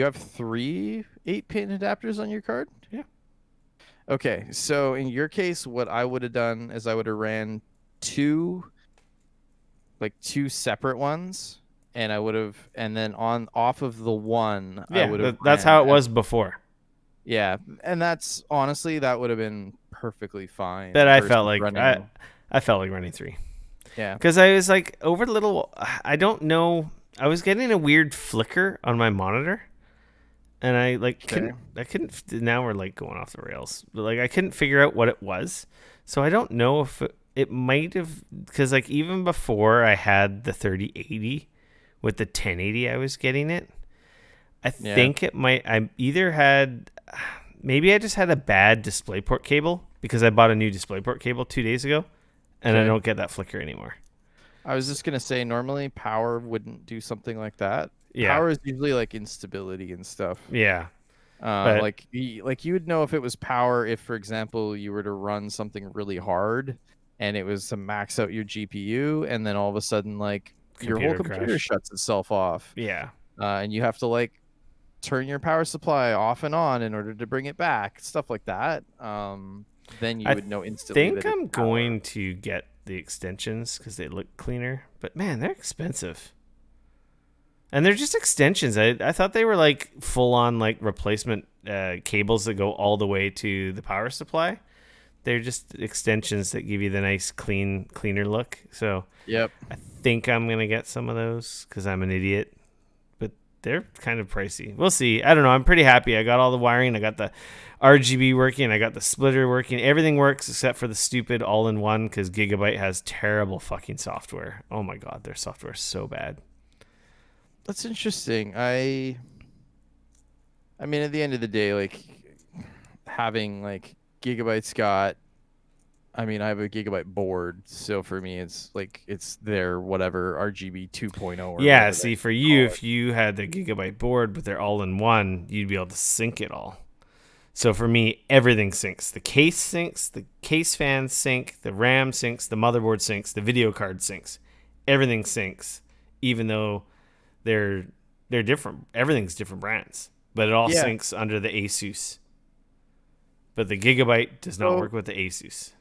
have 3 8-pin adapters on your card? Yeah. Okay, so in your case, what I would have done is I would have ran 2 separate ones, and then on off of the one, I would have That's how it was before. Yeah, and that's honestly that would have been perfectly fine. But I versus felt like running. I felt like running 3. Yeah. Because I was like over the little, I don't know. I was getting a weird flicker on my monitor, and I couldn't. Now we're like going off the rails, but I couldn't figure out what it was. So I don't know if it might have, because even before I had the 3080 with the 1080, I was getting it. I think it might. Maybe I just had a bad DisplayPort cable because I bought a new DisplayPort cable 2 days ago, and I don't get that flicker anymore. I was just gonna say normally power wouldn't do something like that. Yeah. Power is usually like instability and stuff. Yeah. But you would know if it was power if, for example, you were to run something really hard and it was to max out your GPU, and then all of a sudden your whole computer crash. shuts itself off. Yeah. And you have to turn your power supply off and on in order to bring it back, stuff like that. Then you would know instantly. I think that it's I'm power. going to get the extensions because they look cleaner. But man, they're expensive. And they're just extensions. I thought they were full on replacement cables that go all the way to the power supply. They're just extensions that give you the nice cleaner look. So Yep. I think I'm gonna get some of those because I'm an idiot. But they're kind of pricey. We'll see. I don't know. I'm pretty happy. I got all the wiring. I got the RGB working. I got the splitter working. Everything works except for the stupid all-in-one because Gigabyte has terrible fucking software. Oh my god, their software is so bad. That's interesting. I mean, at the end of the day, having Gigabyte's got I mean, I have a gigabyte board, so for me, it's like it's their whatever RGB 2.0 or Yeah, whatever they see, for you, call it. if you had the gigabyte board, but they're all in one, you'd be able to sync it all. So for me, everything syncs. The case syncs, the case fans sync, the RAM syncs, the motherboard syncs, the video card syncs. Everything syncs, even though they're different. Everything's different brands, but it all Yeah. syncs under the Asus. But the Gigabyte does not So work with the Asus.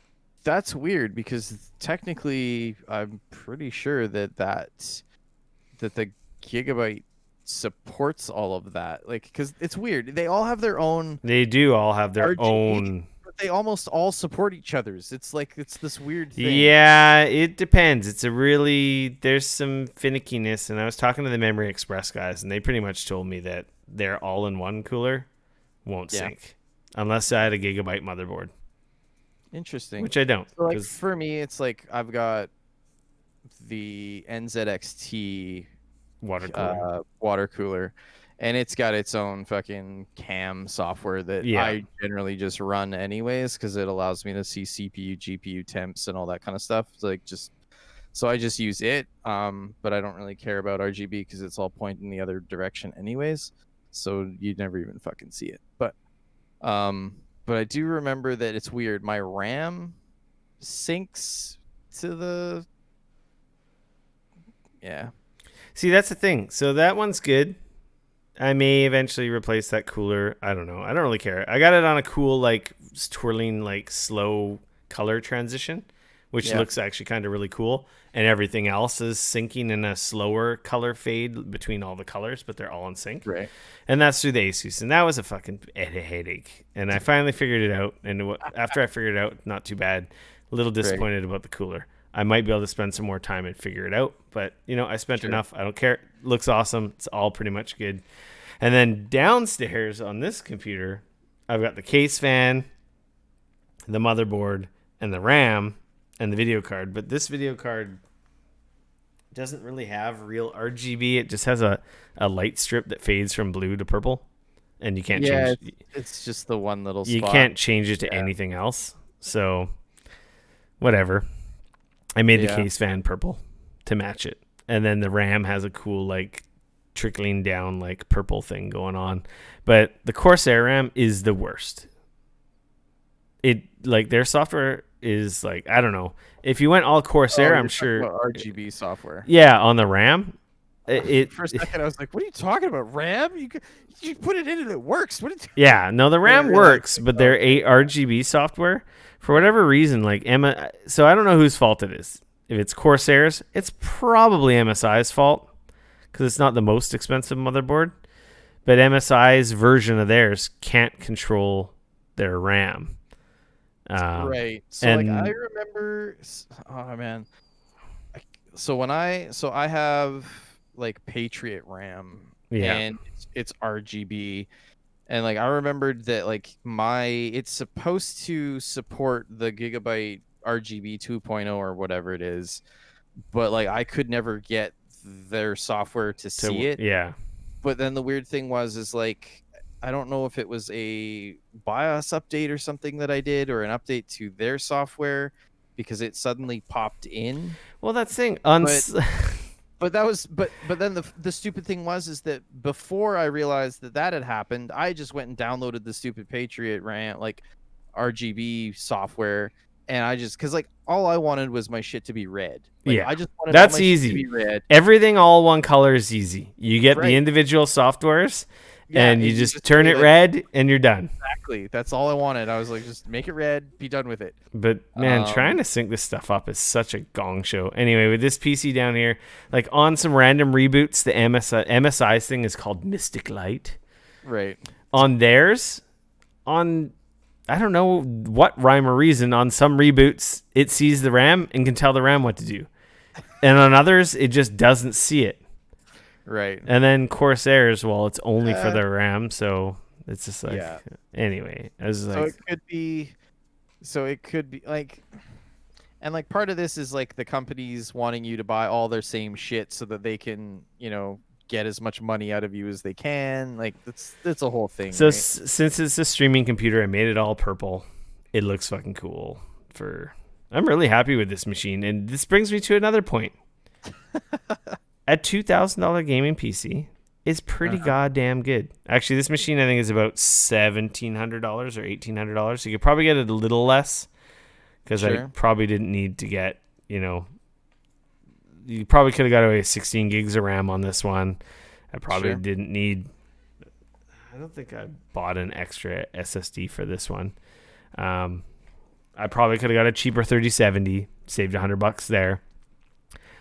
that's weird because technically, I'm pretty sure that the gigabyte supports all of that. Like, because it's weird. They all have their own They do all have their RGB, own. but they almost all support each other's. It's like it's this weird thing. Yeah, it depends. It's a really there's some finickiness, and I was talking to the Memory Express guys, and they pretty much told me that their all-in-one cooler won't Yeah. sync unless I had a Gigabyte motherboard, Interesting. which I don't. So like 'Cause- for me, it's like I've got the NZXT water cooler. water cooler, and it's got its own fucking cam software that Yeah. I generally just run anyways because it allows me to see CPU, GPU temps, and all that kind of stuff. It's like just so I just use it, but I don't really care about RGB because it's all pointing the other direction anyways. So you'd never even fucking see it. But I do remember that it's weird. My RAM syncs to the yeah. See, that's the thing. So that one's good. I may eventually replace that cooler. I don't know. I don't really care. I got it on a cool, like, twirling, like, slow color transition, which Yeah. looks actually kind of really cool. And everything else is syncing in a slower color fade between all the colors, but they're all in sync. Right. And that's through the Asus. And that was a fucking headache. And I finally figured it out. And after I figured it out, not too bad. A little disappointed about the cooler. I might be able to spend some more time and figure it out. But, you know, I spent enough. I don't care. Looks awesome. It's all pretty much good. And then downstairs on this computer, I've got the case fan, the motherboard, and the RAM, and the video card. But this video card doesn't really have real RGB. It just has a light strip that fades from blue to purple. And you can't change it's just the one little spot. You can't change it to anything else. So, whatever. I made the case fan purple to match it. And then the RAM has a cool, like, trickling down, like, purple thing going on. But the Corsair RAM is the worst. It, like, their software is, like, I don't know. If you went all Corsair, I'm sure. RGB software. Yeah, on the RAM. For a second, I was like, "What are you talking about? RAM? You put it in and it works. What? Yeah, no, the RAM works, but their RGB software, for whatever reason, like Emma. So I don't know whose fault it is. If it's Corsair's, it's probably MSI's fault because it's not the most expensive motherboard. But MSI's version of theirs can't control their RAM. Right. So like I remember. Oh man. So I have like Patriot RAM. Yeah. And it's RGB. And like I remembered that like it's supposed to support the Gigabyte RGB 2.0 or whatever it is, but like I could never get their software to see it. Yeah. But then the weird thing is like I don't know if it was a BIOS update or something that I did or an update to their software because it suddenly popped in. Well, that's thing. But then the stupid thing is that before I realized that had happened, I just went and downloaded the stupid Patriot RAM like RGB software, and I just because like all I wanted was my shit to be red. Like, yeah, I just wanted that's all my easy. Shit to be red. Everything all one color is easy. You get the individual softwares. Yeah, and you just turn it red and you're done. Exactly. That's all I wanted. I was like, just make it red, be done with it. But man, trying to sync this stuff up is such a gong show. Anyway, with this PC down here, like on some random reboots, the MSI's thing is called Mystic Light. Right. On theirs, I don't know what rhyme or reason, on some reboots, it sees the RAM and can tell the RAM what to do. And on others, it just doesn't see it. Right. And then Corsairs, well, it's only for the RAM, so it's just like anyway. I was like, so it could be like, and like part of this is like the companies wanting you to buy all their same shit so that they can, get as much money out of you as they can. Like that's a whole thing. So right? Since it's a streaming computer, I made it all purple. It looks fucking cool. I'm really happy with this machine. And this brings me to another point. A $2,000 gaming PC is pretty goddamn good. Actually, this machine I think is about $1,700 or $1,800. So you could probably get it a little less because I probably didn't need to get, you probably could have got away with 16 gigs of RAM on this one. I probably didn't need. I don't think I bought an extra SSD for this one. I probably could have got a cheaper 3070, saved $100 there.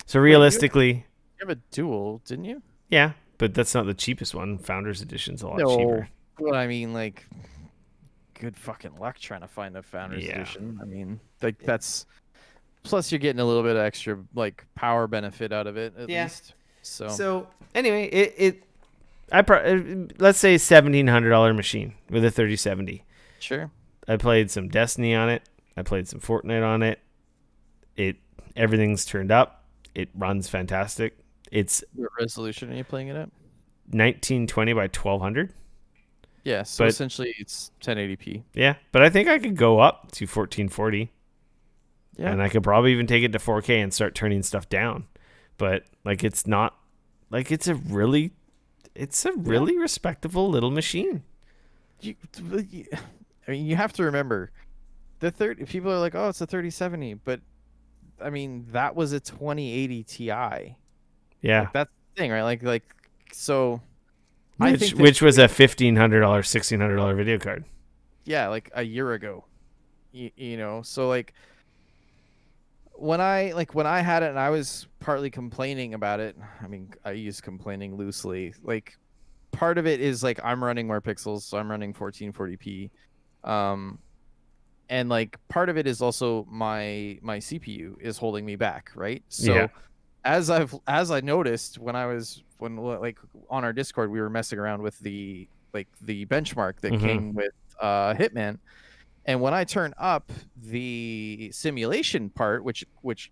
So realistically, you have a dual, didn't you? Yeah, but that's not the cheapest one. Founders Edition's a lot cheaper. But I mean, like, good fucking luck trying to find a Founders Edition. I mean, like that's plus you're getting a little bit of extra like power benefit out of it at least. So anyway, let's say $1,700 machine with a 3070. Sure. I played some Destiny on it. I played some Fortnite on it. Everything's turned up. It runs fantastic. It's what resolution are you playing it at? 1920 by 1200. Yeah, so essentially it's 1080p. Yeah, but I think I could go up to 1440. Yeah. And I could probably even take it to 4K and start turning stuff down. But like it's not like it's a really respectable little machine. I mean, you have to remember people are like, "Oh, it's a 3070," but I mean, that was a 2080 Ti. Yeah. Like, that's the thing, right? Like so which was a $1,500, $1,600 video card. Yeah, like a year ago. So like when I had it and I was partly complaining about it. I mean, I use complaining loosely. Like part of it is like I'm running more pixels, so I'm running 1440p. And like part of it is also my CPU is holding me back, right? So as I noticed when on our Discord we were messing around with the benchmark that came with Hitman, and when I turn up the simulation part, which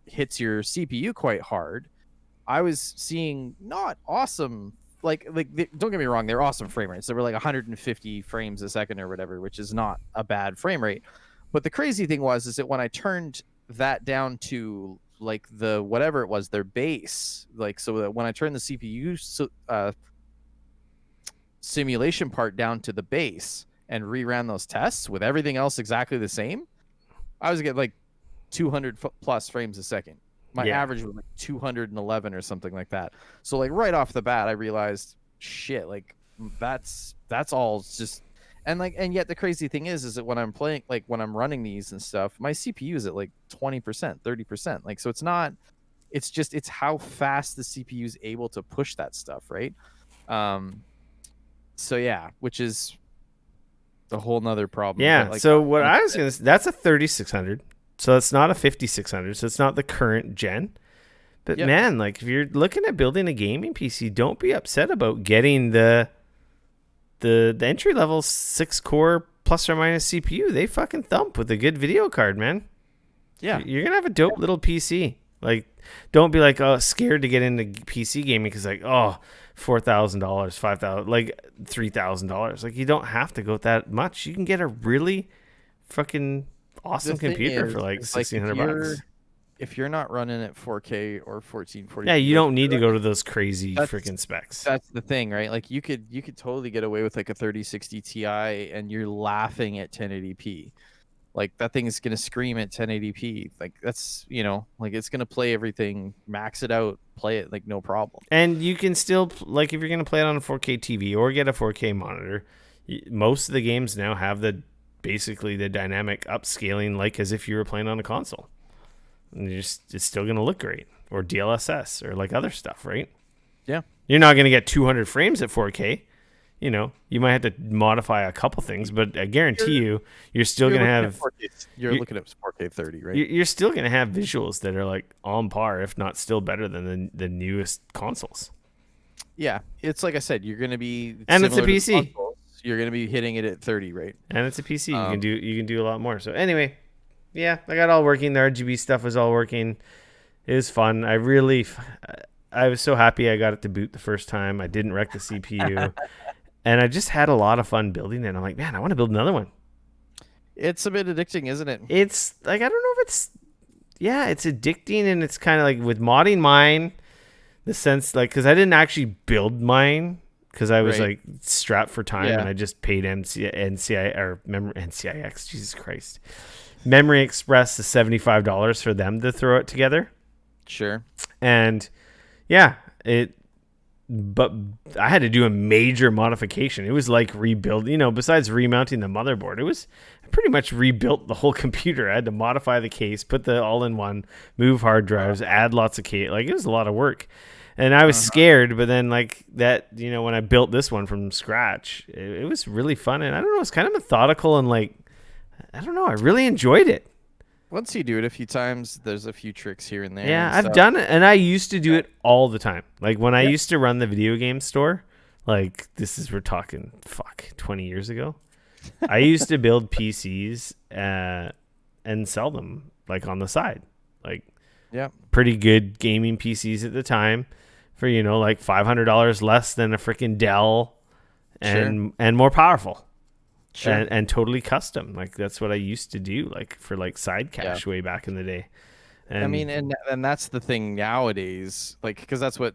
hits your CPU quite hard, I was seeing not awesome don't get me wrong, they're awesome frame rates. They were like 150 frames a second or whatever, which is not a bad frame rate. But the crazy thing is that when I turned that down to like the whatever it was, their base, like so that when I turned the CPU simulation part down to the base and reran those tests with everything else exactly the same, I was getting like 200 plus frames a second. My average was like 211 or something like that. So like right off the bat, I realized shit, like that's all just. And yet the crazy thing is that when I'm playing, like when I'm running these and stuff, my CPU is at like 20%, 30%. Like, so it's how fast the CPU is able to push that stuff. Right. So yeah, which is a whole nother problem. Yeah. Like, so what I was going to say, that's a 3600. So it's not a 5600. So it's not the current gen. But man, like if you're looking at building a gaming PC, don't be upset about getting the entry level 6-core plus or minus CPU. They fucking thump with a good video card, man. Yeah. You're going to have a dope little PC. Like, don't be like, oh, scared to get into PC gaming because like, oh, $4,000, $5,000, like $3,000. Like, you don't have to go that much. You can get a really fucking awesome computer for like $1,600. If you're not running at 4K or 1440, yeah, you don't need to go to those crazy freaking specs. That's the thing, right? Like you could totally get away with like a 3060 Ti, and you're laughing at 1080p. Like that thing is gonna scream at 1080p. Like that's like it's gonna play everything, max it out, play it like no problem. And you can still like if you're gonna play it on a 4K TV or get a 4K monitor, most of the games now have basically the dynamic upscaling, like as if you were playing on a console. And it's still going to look great, or DLSS or like other stuff, right? Yeah. You're not going to get 200 frames at 4K. You might have to modify a couple things, but I guarantee you're still going to have. You're looking at 4K 30, right? You're still going to have visuals that are like on par, if not still better than the newest consoles. Yeah, it's like I said, you're going to be. And it's a PC. You're going to be hitting it at 30, right? And it's a PC. You can do a lot more. So anyway. Yeah, I got all working. The RGB stuff was all working. It was fun. I was so happy I got it to boot the first time. I didn't wreck the CPU. And I just had a lot of fun building it. I'm like, man, I want to build another one. It's a bit addicting, isn't it? It's like, I don't know if it's, yeah, it's addicting, and it's kind of like with modding mine, the sense like, because I didn't actually build mine because I was Right. like strapped for time, and Yeah. I just paid NCIX, Jesus Christ, Memory Express the $75 for them to throw it together. Sure. And yeah, but I had to do a major modification. It was like rebuild, besides remounting the motherboard, it was pretty much rebuilt the whole computer. I had to modify the case, put the all-in-one, move hard drives, add lots of case. Like, it was a lot of work. And I was scared, but then like that, when I built this one from scratch, it was really fun. And I don't know, it's kind of methodical, and like, I don't know, I really enjoyed it. Once you do it a few times, there's a few tricks here and there Yeah, and I've stuff. done it, and I used to do Yeah. it all the time. Like when I Yeah. used to run the video game store, like we're talking 20 years ago. I used to build PCs and sell them like on the side, like Yeah. pretty good gaming PCs at the time for like $500 less than a freaking Dell, and more powerful. Sure. And totally custom. Like that's what I used to do, like for like side Yeah. cash way back in the day. I mean, And and that's the thing nowadays, like, because that's what,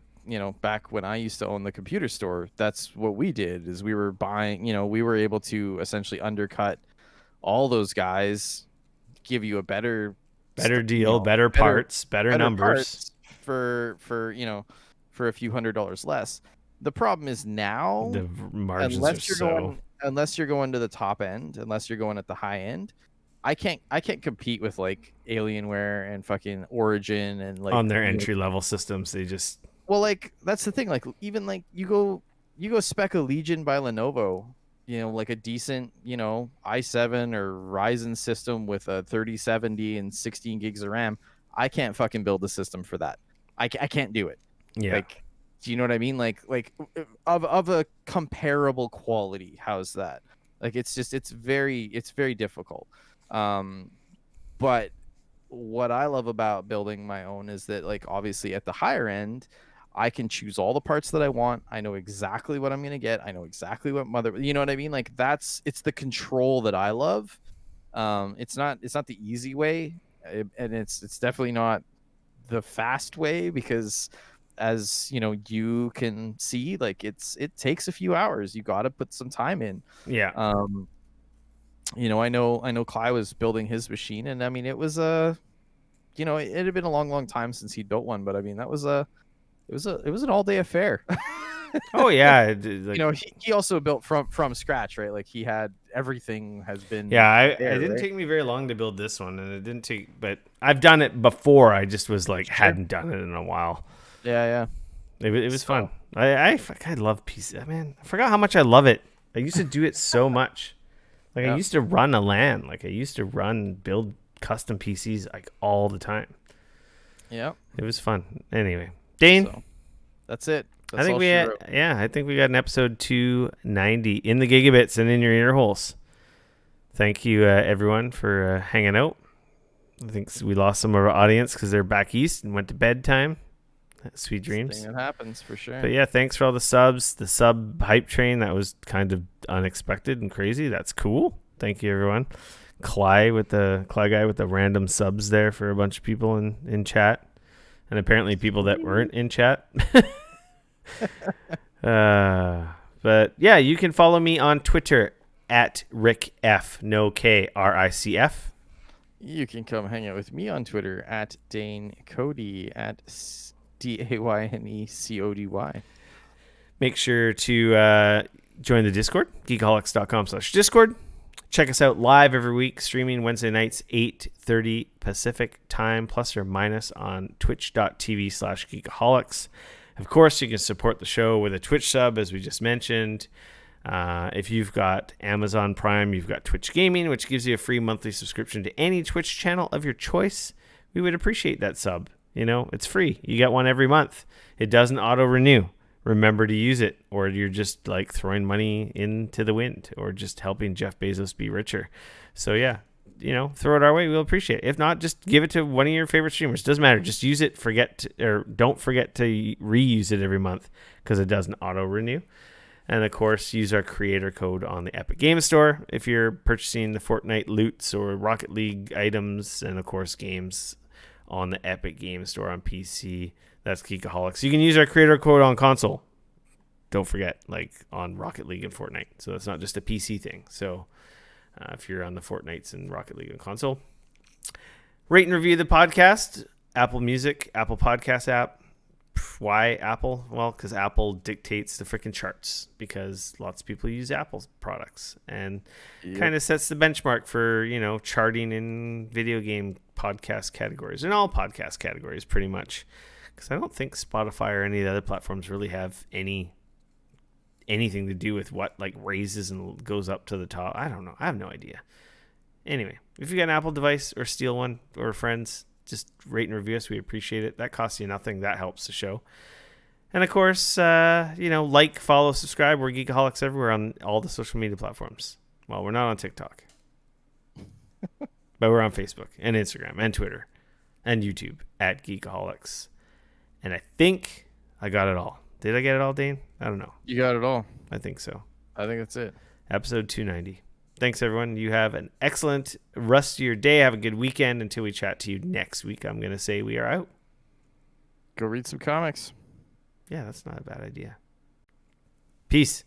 back when I used to own the computer store, that's what we did is we were buying, we were able to essentially undercut all those guys, give you a better, better deal, better better, parts, better better numbers. parts for a few $100s less. The problem is now, The margins are so. unless you're going to the top end, unless you're going at the high end, I can't compete with like Alienware and fucking Origin and like On their entry level systems. They just. well, like that's the thing. Like even like you go spec a Legion by Lenovo, like a decent i7 or Ryzen system with a 3070 and 16 gigs of RAM. I can't fucking build a system for that. I can't do it. Yeah. Like, do you know what I mean? Like of a comparable quality. How's that? Like it's very difficult. But what I love about building my own is that, like, obviously at the higher end, I can choose all the parts that I want. I know exactly what I'm going to get. I know exactly what you know what I mean? Like it's the control that I love. It's not the easy way, and it's definitely not the fast way, because as you can see, like it takes a few hours. You got to put some time in. Yeah. I know Cly was building his machine, and I mean it was it had been a long time since he'd built one, but I mean that was it was an all day affair. Oh yeah. Like, he also built from scratch, right? Like he had everything has been yeah. It there, didn't right? take me very long to build this one, and it didn't take. But I've done it before. I just was like Sure. hadn't done it in a while. Yeah. It was So, fun. I love PC. Man, I forgot how much I love it. I used to do it so much. Like I yeah. used to run a LAN. Like I used to build custom PCs like all the time. Yeah. It was fun. Anyway, Dane, So that's it. I That's think all we she had, wrote. yeah, I think we got an episode 290 in the gigabits and in your ear holes. Thank you, everyone, for hanging out. I think we lost some of our audience because they're back east and went to bedtime. Sweet dreams. Thing that happens for sure. But yeah, thanks for all the subs. The sub hype train, that was kind of unexpected and crazy. That's cool. Thank you, everyone. Cly guy with the random subs there for a bunch of people in chat, and apparently people that weren't in chat. But yeah, you can follow me on Twitter at Rick F. No K RICF. You can come hang out with me on Twitter at Dane Cody at DAYNECODY. Make sure to join the Discord, Geekoholics.com/Discord. Check us out live every week, streaming Wednesday nights, 8:30 Pacific time, plus or minus on twitch.tv/Geekoholics. Of course, you can support the show with a Twitch sub, as we just mentioned. If you've got Amazon Prime, you've got Twitch Gaming, which gives you a free monthly subscription to any Twitch channel of your choice. We would appreciate that sub. It's free. You get one every month. It doesn't auto-renew. Remember to use it, or you're just like throwing money into the wind, or just helping Jeff Bezos be richer. So yeah, throw it our way. We'll appreciate it. If not, just give it to one of your favorite streamers. Doesn't matter. Just use it. Don't forget to reuse it every month, because it doesn't auto renew. And of course, use our creator code on the Epic Game Store if you're purchasing the Fortnite loots or Rocket League items, and of course, games on the Epic Game Store on PC. That's Geekoholics. You can use our creator code on console. Don't forget, like on Rocket League and Fortnite. So it's not just a PC thing. So if you're on the Fortnites and Rocket League and console, rate and review the podcast. Apple Music, Apple Podcast app. Why Apple? Well, because Apple dictates the freaking charts because lots of people use Apple products and kind of sets the benchmark for, charting in video game podcast categories and all podcast categories pretty much. Because I don't think Spotify or any of the other platforms really have anything to do with what like raises and goes up to the top. I don't know. I have no idea. Anyway, if you got an Apple device or steal one or friends, just rate and review us. We appreciate it. That costs you nothing. That helps the show. And of course, like, follow, subscribe. We're Geekaholics everywhere on all the social media platforms. Well, we're not on TikTok, but we're on Facebook and Instagram and Twitter and YouTube at Geekaholics. And I think I got it all. Did I get it all, Dane? I don't know. You got it all. I think so. I think that's it. Episode 290. Thanks, everyone. You have an excellent rest of your day. Have a good weekend. Until we chat to you next week, I'm going to say we are out. Go read some comics. Yeah, that's not a bad idea. Peace.